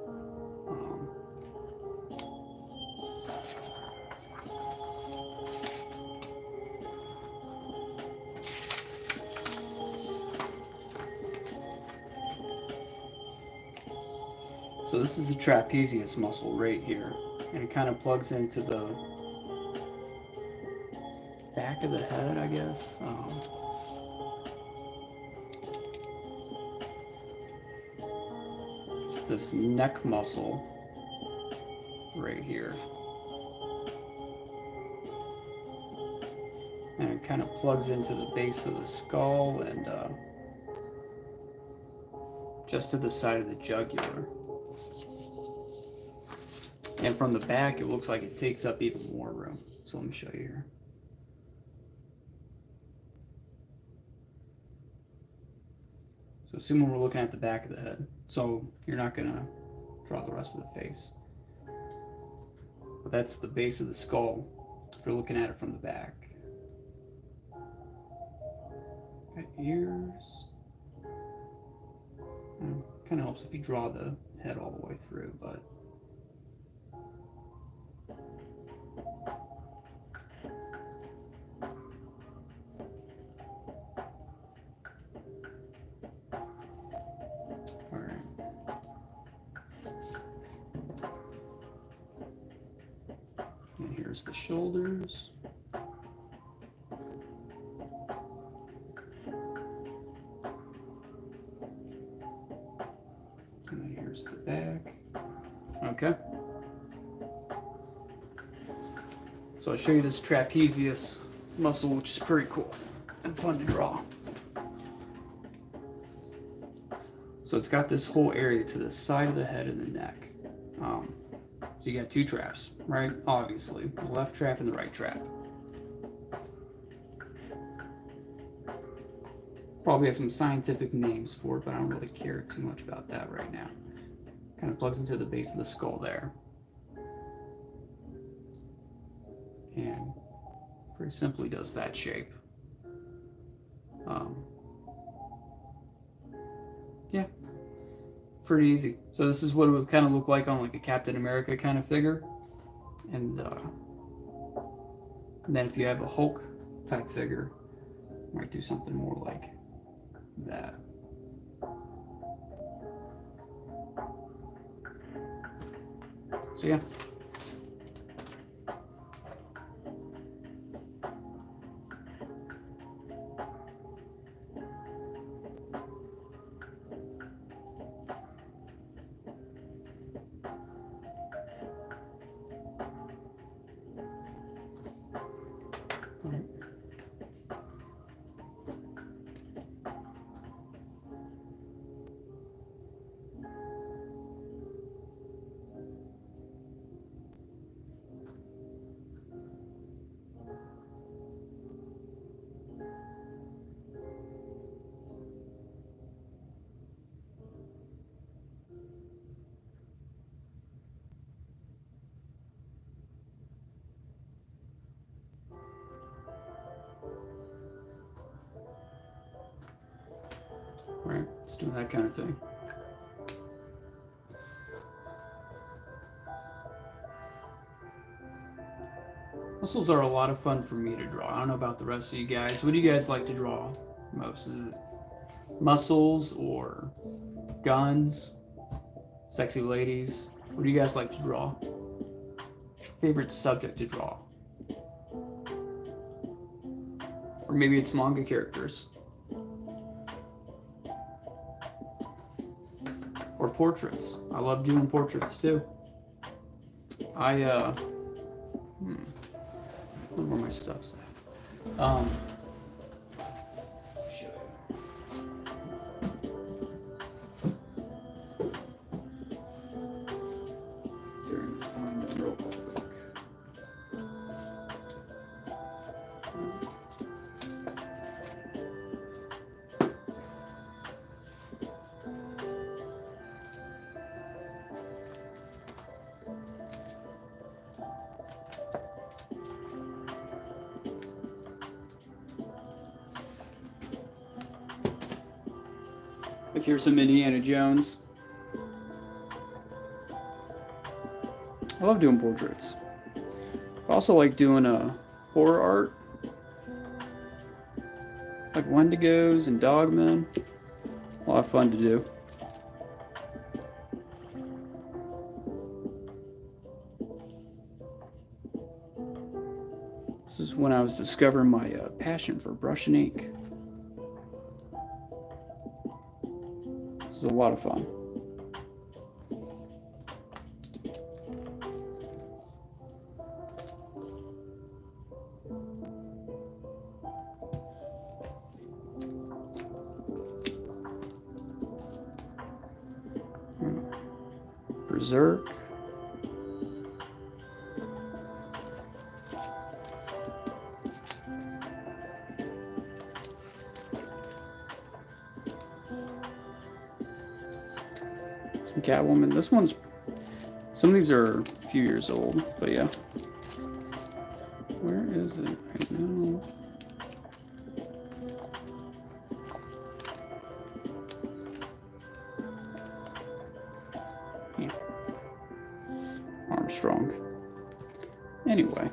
So this is the trapezius muscle right here, and it kind of plugs into the back of the head, I guess. It's this neck muscle right here, and it kind of plugs into the base of the skull and just to the side of the jugular. And from the back, it looks like it takes up even more room. So let me show you here. So assuming we're looking at the back of the head. So you're not gonna draw the rest of the face. But that's the base of the skull if you're looking at it from the back. Got ears. Kind of helps if you draw the head all the way through, but and here's the shoulders. And then here's the back. Okay. So I'll show you this trapezius muscle, which is pretty cool and fun to draw. So it's got this whole area to the side of the head and the neck. So you got two traps, right? Obviously, the left trap and the right trap. Probably has some scientific names for it, but I don't really care too much about that right now. Kind of plugs into the base of the skull there. And pretty simply does that shape. Yeah, pretty easy. So this is what it would kind of look like on like a Captain America kind of figure. And then if you have a Hulk type figure, you might do something more like that. So yeah. Right, it's doing that kind of thing. Muscles are a lot of fun for me to draw. I don't know about the rest of you guys. What do you guys like to draw most? Is it muscles or guns, sexy ladies? What do you guys like to draw? Favorite subject to draw? Or maybe it's manga characters. Or portraits. I love doing portraits too. I where my stuff's at. Show you. Here and find them real quick. Like here's some Indiana Jones. I love doing portraits. I also like doing horror art, like Wendigos and Dogmen. A lot of fun to do. This is when I was discovering my passion for brush and ink. This is a lot of fun. Berserk. Some Catwoman. This one's, some of these are a few years old, but yeah. Where is it right now? Yeah. Armstrong. Anyway.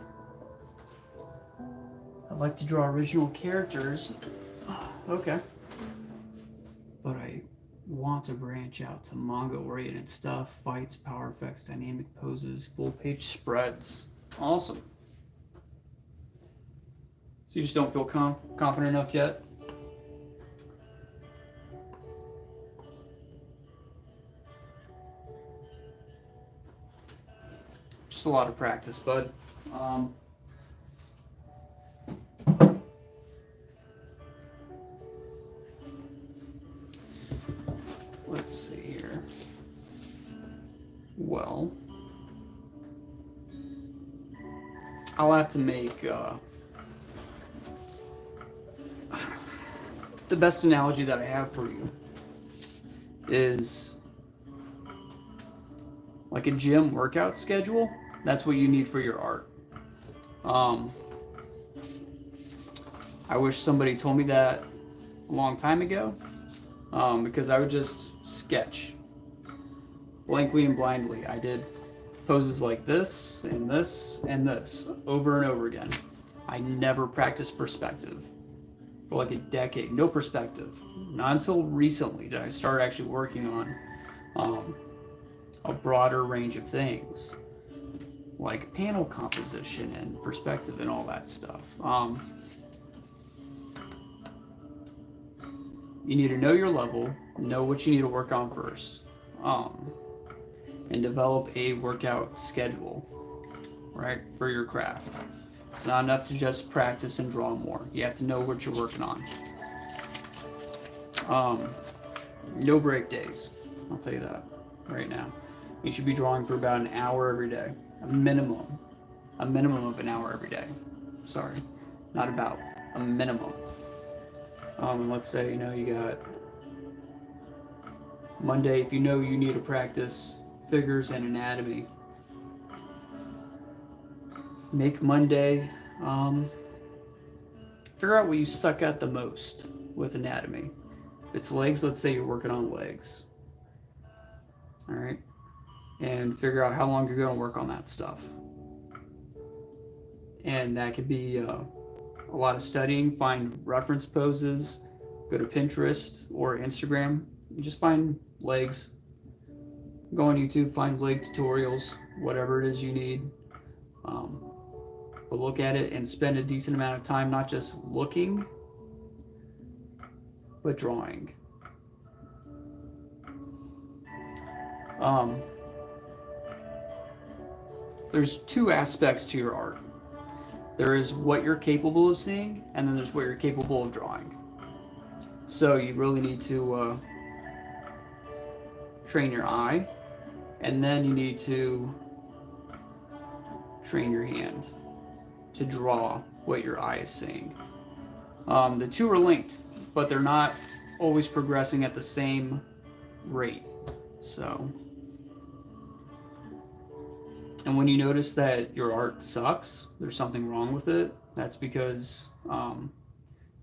I like to draw original characters. Okay. But I want to branch out to manga-oriented stuff, fights, power effects, dynamic poses, full-page spreads. Awesome. So you just don't feel confident enough yet? Just a lot of practice, bud. Let's see here. Well, I'll have to make the best analogy that I have for you is like a gym workout schedule. That's what you need for your art. I wish somebody told me that a long time ago, because I would just sketch blankly and blindly. I did poses like this and this and this over and over again. I never practiced perspective for like a decade. No perspective. Not until recently did I start actually working on a broader range of things like panel composition and perspective and all that stuff. You need to know your level, know what you need to work on first, and develop a workout schedule, right, for your craft. It's not enough to just practice and draw more. You have to know what you're working on. No break days. I'll tell you that right now. You should be drawing for about an hour every day. A minimum of an hour every day. Sorry, not about, a minimum. Let's say, you got Monday, if you know you need to practice figures and anatomy, make Monday, figure out what you suck at the most with anatomy. If it's legs, let's say you're working on legs. All right. And figure out how long you're going to work on that stuff. And that could be a lot of studying. Find reference poses, go to Pinterest or Instagram, just find legs. Go on YouTube, find leg tutorials, whatever it is you need. But look at it and spend a decent amount of time not just looking, but drawing. There's two aspects to your art. There is what you're capable of seeing, and then there's what you're capable of drawing. So you really need to train your eye, and then you need to train your hand to draw what your eye is seeing. The two are linked, but they're not always progressing at the same rate. So, and when you notice that your art sucks, there's something wrong with it, that's because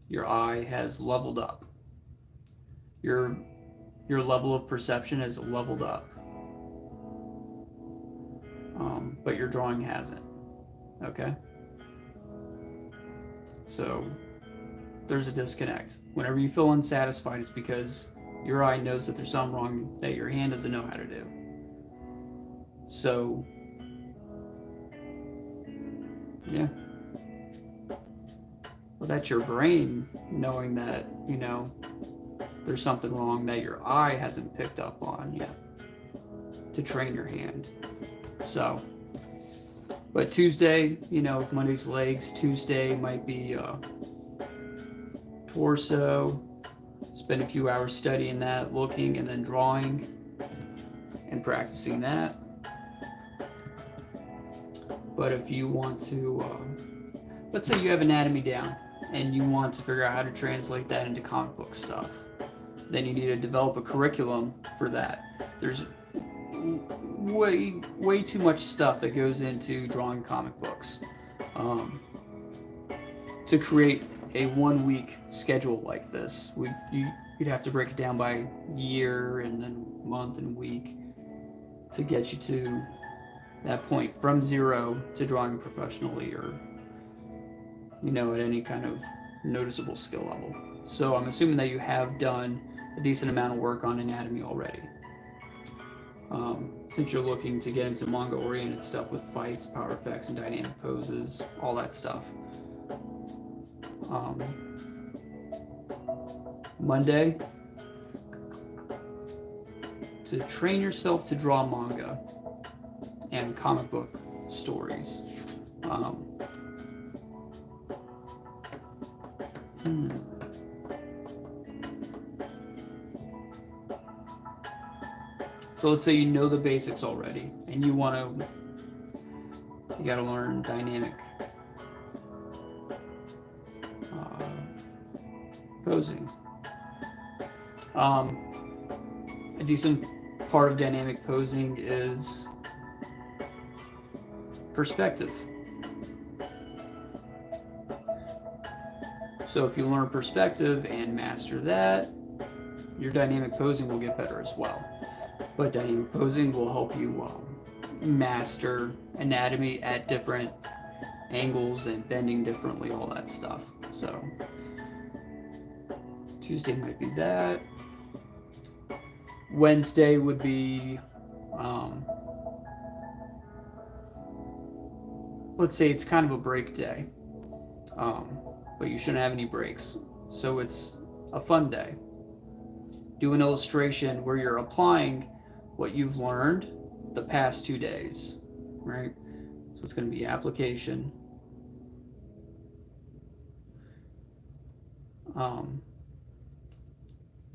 your eye has leveled up. Your your level of perception has leveled up, but your drawing hasn't. Okay? So there's a disconnect. Whenever you feel unsatisfied, it's because your eye knows that there's something wrong that your hand doesn't know how to do. So, yeah. Well, that's your brain knowing that, there's something wrong that your eye hasn't picked up on yet to train your hand. So, but Tuesday, Monday's legs, Tuesday might be torso. Spend a few hours studying that, looking, and then drawing and practicing that. But if you want to, let's say you have anatomy down and you want to figure out how to translate that into comic book stuff, then you need to develop a curriculum for that. There's way too much stuff that goes into drawing comic books. To create a 1 week schedule like this, you'd have to break it down by year and then month and week to get you to that point from zero to drawing professionally or at any kind of noticeable skill level. So I'm assuming that you have done a decent amount of work on anatomy already. Since you're looking to get into manga oriented stuff with fights, power effects, and dynamic poses, all that stuff. Monday, to train yourself to draw manga and comic book stories. So let's say you know the basics already, and you gotta learn dynamic posing. A decent part of dynamic posing is perspective. So if you learn perspective and master that, your dynamic posing will get better as well. But dynamic posing will help you master anatomy at different angles and bending differently, all that stuff. So Tuesday might be that. Wednesday would be, let's say it's kind of a break day, but you shouldn't have any breaks. So it's a fun day. Do an illustration where you're applying what you've learned the past 2 days, right? So it's going to be application.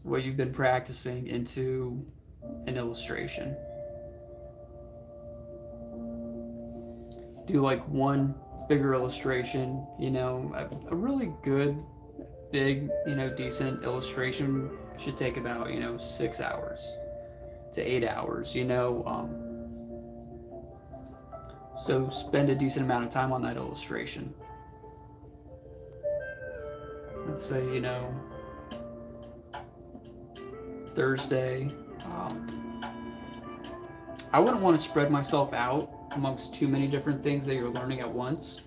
What you've been practicing into an illustration. Do like one bigger illustration, a really good, big, decent illustration should take about, 6 hours to 8 hours, so spend a decent amount of time on that illustration. Let's say, Thursday. I wouldn't want to spread myself out amongst too many different things that you're learning at once.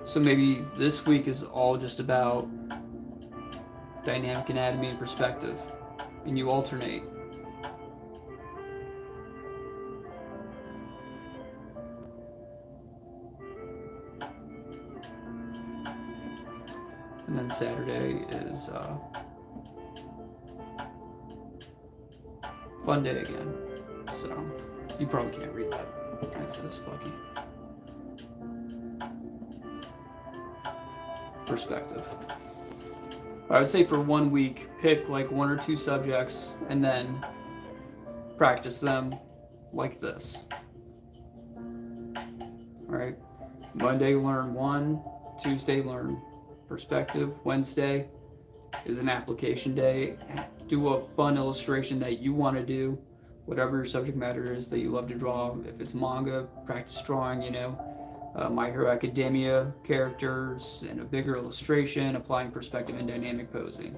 So maybe this week is all just about dynamic anatomy and perspective, and you alternate. And then Saturday is fun day again. So you probably can't read that. That says fucky. Perspective. But I would say for 1 week, pick like 1 or 2 subjects and then practice them like this. All right. Monday, learn 1. Tuesday, learn perspective. Wednesday is an application day. Do a fun illustration that you want to do, whatever your subject matter is that you love to draw. If it's manga, practice drawing, My Hero Academia characters and a bigger illustration, applying perspective and dynamic posing.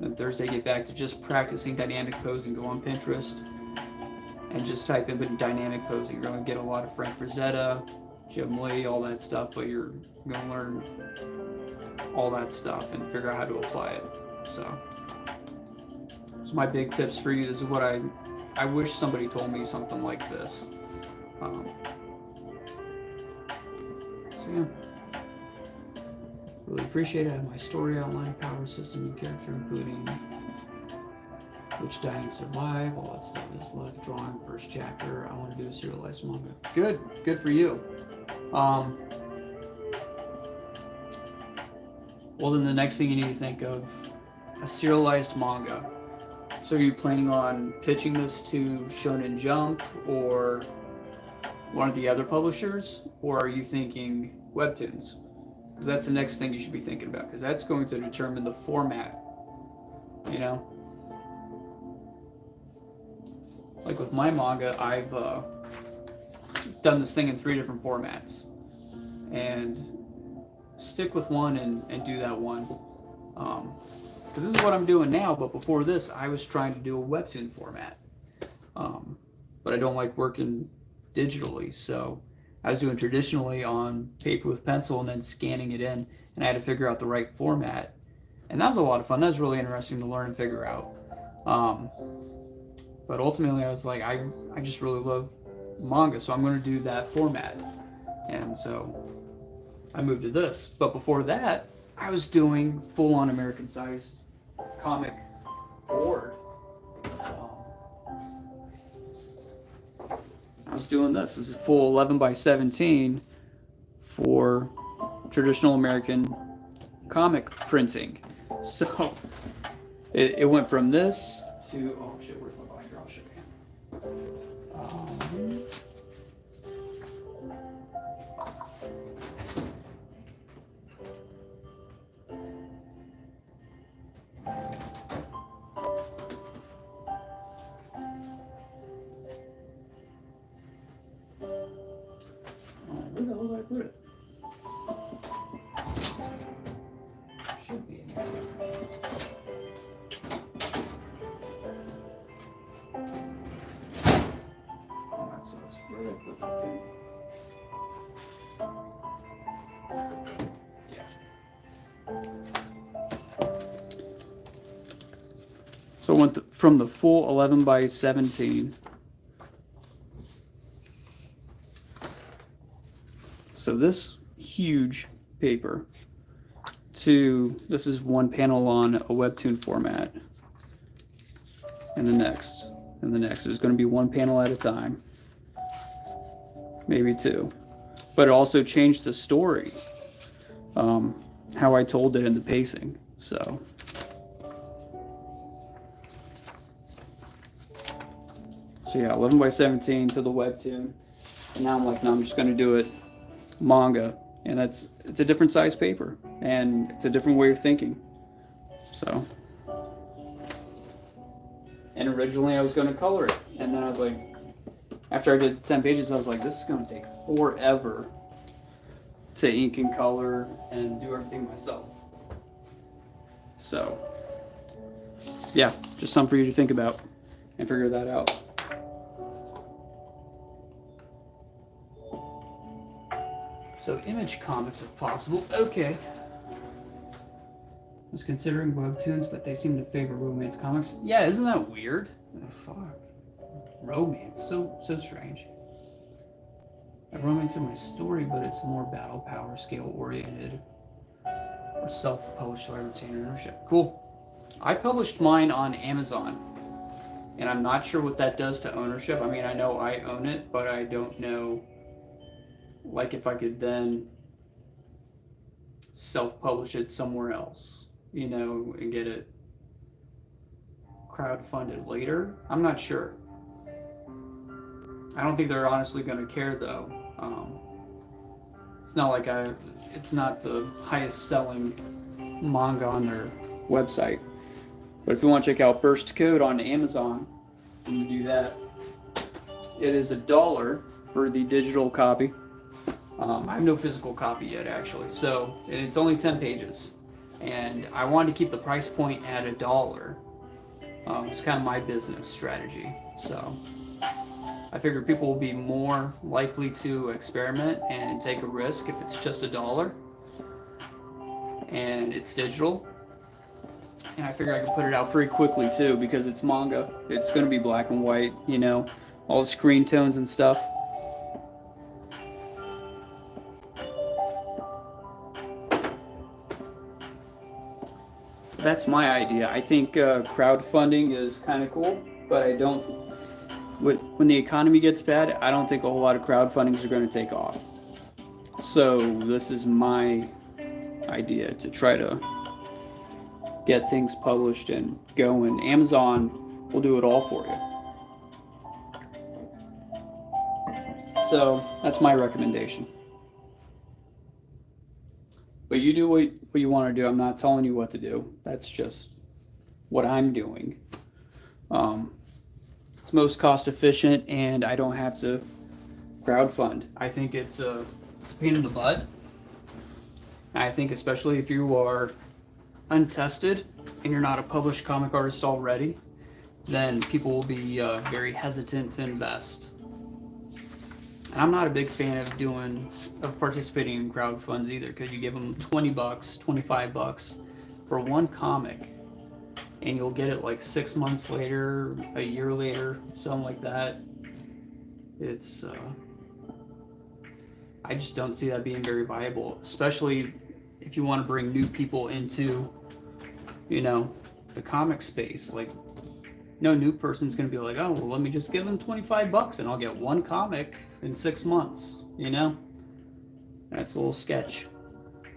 Then Thursday, get back to just practicing dynamic posing. Go on Pinterest and just type in dynamic posing. You're going to get a lot of Frank Frazetta, Jim Lee, all that stuff, but you're going to learn all that stuff and figure out how to apply it. So my big tips for you. This is what I wish somebody told me something like this. So yeah, really appreciate it. I have my story outline, power system, and character, including which die and survive. All that stuff is left. Drawing first chapter. I want to do a serialized manga. Good for you. Well, then the next thing you need to think of, a serialized manga. So are you planning on pitching this to Shonen Jump or one of the other publishers, or are you thinking webtoons? Because that's the next thing you should be thinking about, because that's going to determine the format, you know? Like with my manga, I've done this thing in 3 different formats, and stick with one and do that one. Because this is what I'm doing now, but before this, I was trying to do a webtoon format. But I don't like working digitally, so I was doing traditionally on paper with pencil and then scanning it in, and I had to figure out the right format. And that was a lot of fun. That was really interesting to learn and figure out. But ultimately, I was like, I just really love manga, so I'm going to do that format. And so I moved to this. But before that, I was doing full-on American-sized comic board. I was doing this. This is full 11 by 17 for traditional American comic printing. So it went from this to, oh shit, where's my binder? I'll show you. Where the hell did I put it? Should be in here. Oh, that sucks. Where did I put that thing? Yeah. So I went from the full 11 by 17. So this huge paper to, this is one panel on a webtoon format, and the next, and the next. There's going to be one panel at a time, maybe 2. But it also changed the story, how I told it in the pacing. So yeah, 11 by 17 to the webtoon, and now I'm like, no, I'm just going to do it manga, and it's a different size paper, and it's a different way of thinking. So, and originally I was going to color it, and then I was like, after I did the 10 pages, I was like, this is going to take forever to ink and color and do everything myself. So yeah, just something for you to think about and figure that out. So Image Comics, if possible. Okay. I was considering webtoons, but they seem to favor romance comics. Yeah, isn't that weird? Oh, fuck. Romance, so strange. I have romance in my story, but it's more battle power scale oriented or self-published, so I retain ownership. Cool. I published mine on Amazon, and I'm not sure what that does to ownership. I mean, I know I own it, but I don't know, like, if I could then self-publish it somewhere else, you know, and get it crowdfunded later. I'm not sure. I don't think they're honestly going to care, though. It's not like it's not the highest selling manga on their website. But if you want to check out Burst Code on Amazon, you can do that. It is $1 for the digital copy. I have no physical copy yet, actually. So, and it's only 10 pages. And I wanted to keep the price point at $1. It's kind of my business strategy. So, I figure people will be more likely to experiment and take a risk if it's just $1 and it's digital. And I figure I can put it out pretty quickly too because it's manga. It's going to be black and white, you know, all the screen tones and stuff. That's my idea. I think crowdfunding is kind of cool, but I don't. When the economy gets bad, I don't think a whole lot of crowdfundings are going to take off. So this is my idea to try to get things published and going. Amazon will do it all for you. So that's my recommendation. But you do what you want to do. I'm not telling you what to do. That's just what I'm doing. It's most cost efficient, and I don't have to crowdfund. I think it's a pain in the butt. I think especially if you are untested and you're not a published comic artist already, then people will be very hesitant to invest. And I'm not a big fan of participating in crowdfunds either, because you give them $20, $25 for one comic, and you'll get it like 6 months later, a year later, something like that. It's I just don't see that being very viable, especially if you want to bring new people into, you know, the comic space. Like, no new person's going to be like, oh, well, let me just give them $25 and I'll get one comic in 6 months, you know? That's a little sketch.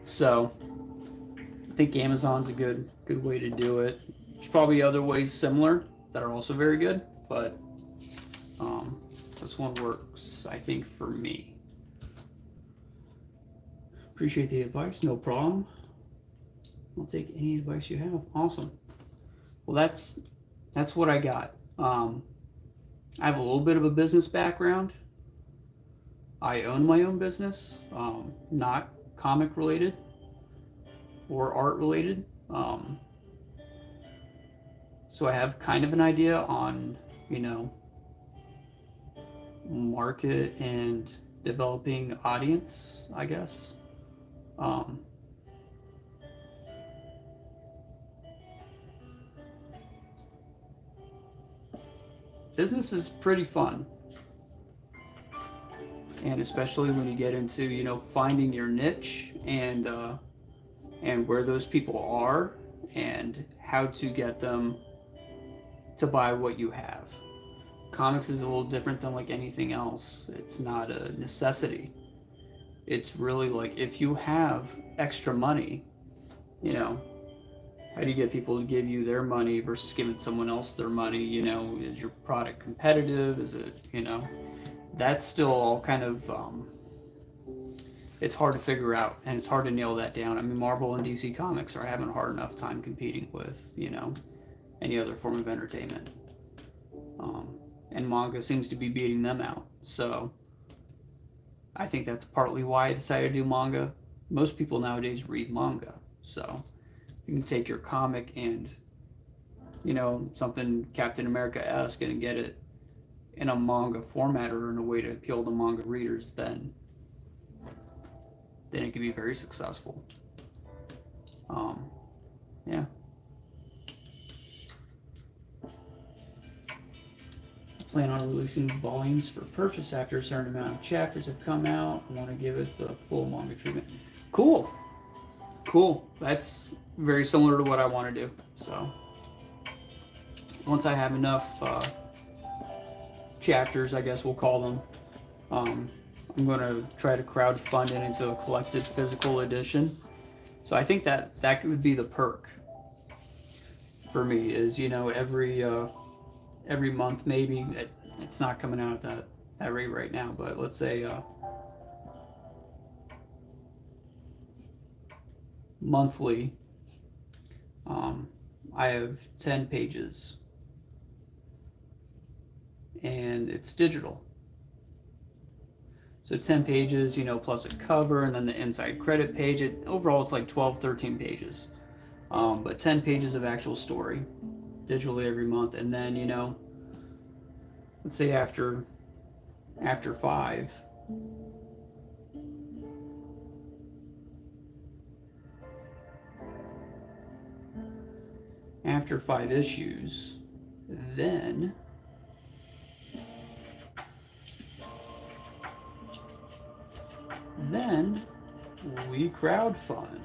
So, I think Amazon's a good way to do it. There's probably other ways similar that are also very good, but this one works, I think, for me. Appreciate the advice, no problem. I'll take any advice you have. Awesome. Well, that's what I got. I have a little bit of a business background. I own my own business, not comic related or art related. So I have kind of an idea on, you know, market and developing audience, I guess. Business is pretty fun, and especially when you get into, you know, finding your niche and where those people are and how to get them to buy what you have. Comics is a little different than like anything else. It's not a necessity. It's really like, if you have extra money, you know, how do you get people to give you their money versus giving someone else their money? You know, is your product competitive? Is it, you know, that's still all kind of, it's hard to figure out, and it's hard to nail that down. I mean, Marvel and DC Comics are having a hard enough time competing with, you know, any other form of entertainment. And manga seems to be beating them out. So I think that's partly why I decided to do manga. Most people nowadays read manga. So you can take your comic and, you know, something Captain America-esque and get it in a manga format or in a way to appeal to manga readers, then it can be very successful. Yeah. I plan on releasing volumes for purchase after a certain amount of chapters have come out. I want to give it the full manga treatment. Cool. That's very similar to what I want to do. So once I have enough chapters, I guess we'll call them, I'm going to try to crowdfund it into a collected physical edition. So I think that would be the perk for me, is, you know, every month, maybe. It's not coming out at that rate right now, but let's say monthly, I have 10 pages and it's digital. So 10 pages, plus a cover and then the inside credit page. Overall, it's like 12, 13 pages. But 10 pages of actual story digitally every month. And then, let's say after 5, after 5 issues, then we crowdfund.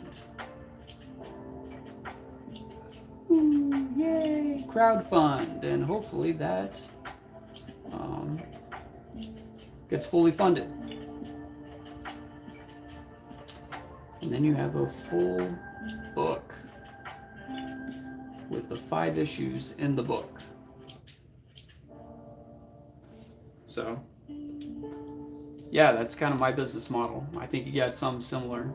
Ooh, yay, crowdfund, and hopefully that gets fully funded. And then you have a full book with the 5 issues in the book. So, yeah, that's kind of my business model. I think you got something similar,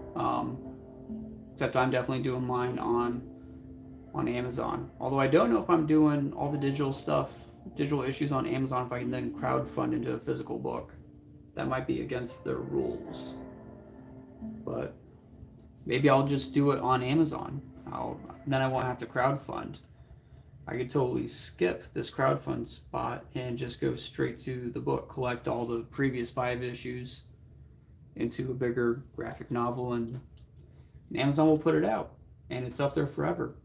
except I'm definitely doing mine on Amazon. Although I don't know if I'm doing all the digital issues on Amazon, if I can then crowdfund into a physical book. That might be against their rules. But maybe I'll just do it on Amazon. Then I won't have to crowdfund. I could totally skip this crowdfund spot and just go straight to the book, collect all the previous 5 issues into a bigger graphic novel, and Amazon will put it out, and it's up there forever.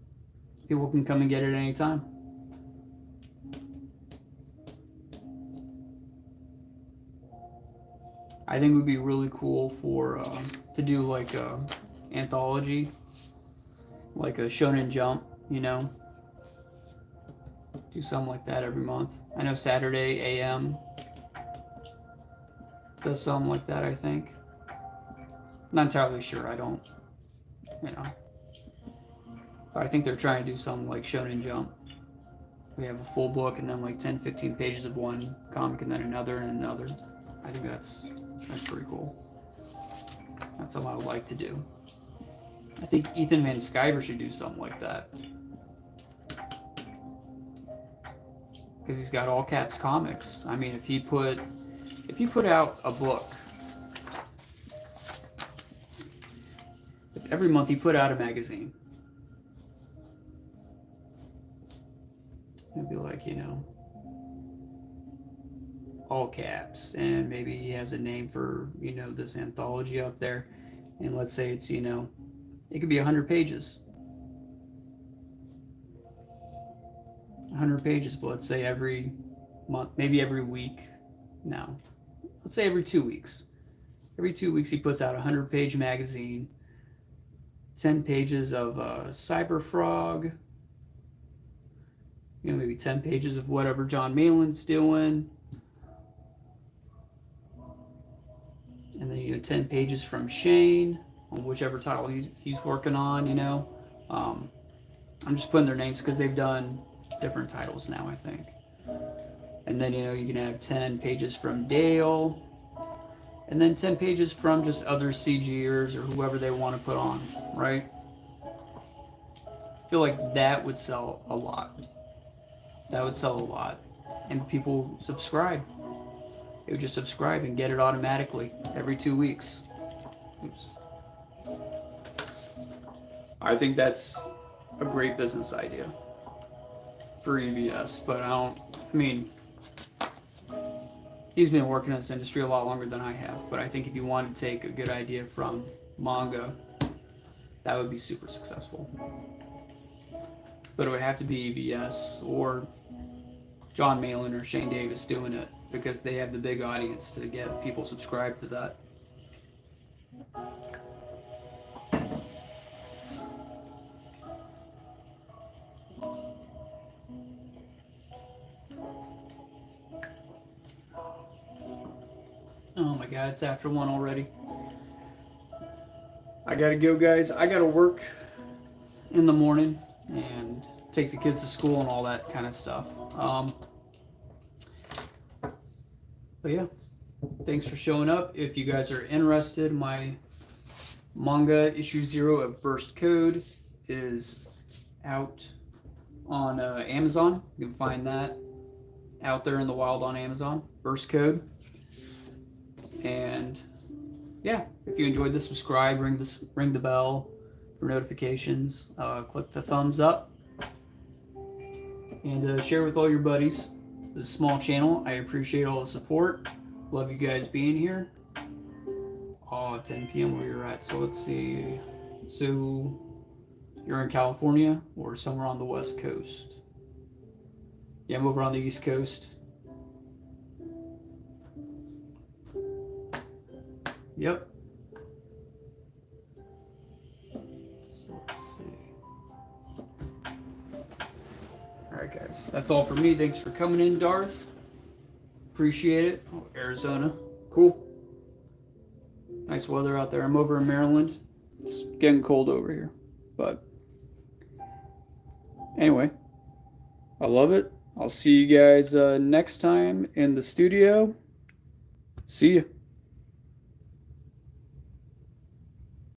People can come and get it at any time. I think it would be really cool to do like a anthology, like a Shonen Jump, do something like that every month. I know Saturday AM does something like that, I think. Not entirely sure, I don't, but I think they're trying to do something like Shonen Jump. We have a full book and then like 10, 15 pages of one comic and then another and another. I think that's pretty cool. That's something I would like to do. I think Ethan Van Sciver should do something like that. Because he's got all caps comics. I mean, if he put out a book, if every month he put out a magazine, it'd be like, all caps, and maybe he has a name for, this anthology up there, and let's say it's, it could be 100 pages. 100 pages, but let's say every month, maybe every week. No, let's say every 2 weeks. Every 2 weeks he puts out a 100-page magazine, 10 pages of Cyber Frog, maybe 10 pages of whatever John Malin's doing, and then 10 pages from Shane on whichever title he's working on. I'm just putting their names because they've done different titles now, I think. And then you can have 10 pages from Dale, and then 10 pages from just other CGers or whoever they want to put on, right? I feel like that would sell a lot. That would sell a lot, and people subscribe. They would just subscribe and get it automatically every 2 weeks. Oops. I think that's a great business idea for EVS, but he's been working in this industry a lot longer than I have, but I think if you want to take a good idea from manga, that would be super successful. But it would have to be EVS or John Malin or Shane Davis doing it, because they have the big audience to get people subscribed to that. Oh my god, it's after 1 already. I gotta go, guys. I gotta work in the morning and take the kids to school and all that kind of stuff. But yeah, thanks for showing up. If you guys are interested, my manga issue 0 of Burst Code is out on Amazon. You can find that out there in the wild on Amazon. Burst Code. And yeah, if you enjoyed this, subscribe, ring the bell for notifications, click the thumbs up, and share with all your buddies. This is a small channel. I appreciate all the support. Love you guys being here. 10 p.m. where you're at. So let's see. So you're in California or somewhere on the West Coast? Yeah, I'm over on the East Coast. Yep. So let's see. Alright guys, that's all for me. Thanks for coming in, Darth. Appreciate it. Oh, Arizona. Cool. Nice weather out there. I'm over in Maryland. It's getting cold over here. But anyway, I love it. I'll see you guys next time in the studio. See ya.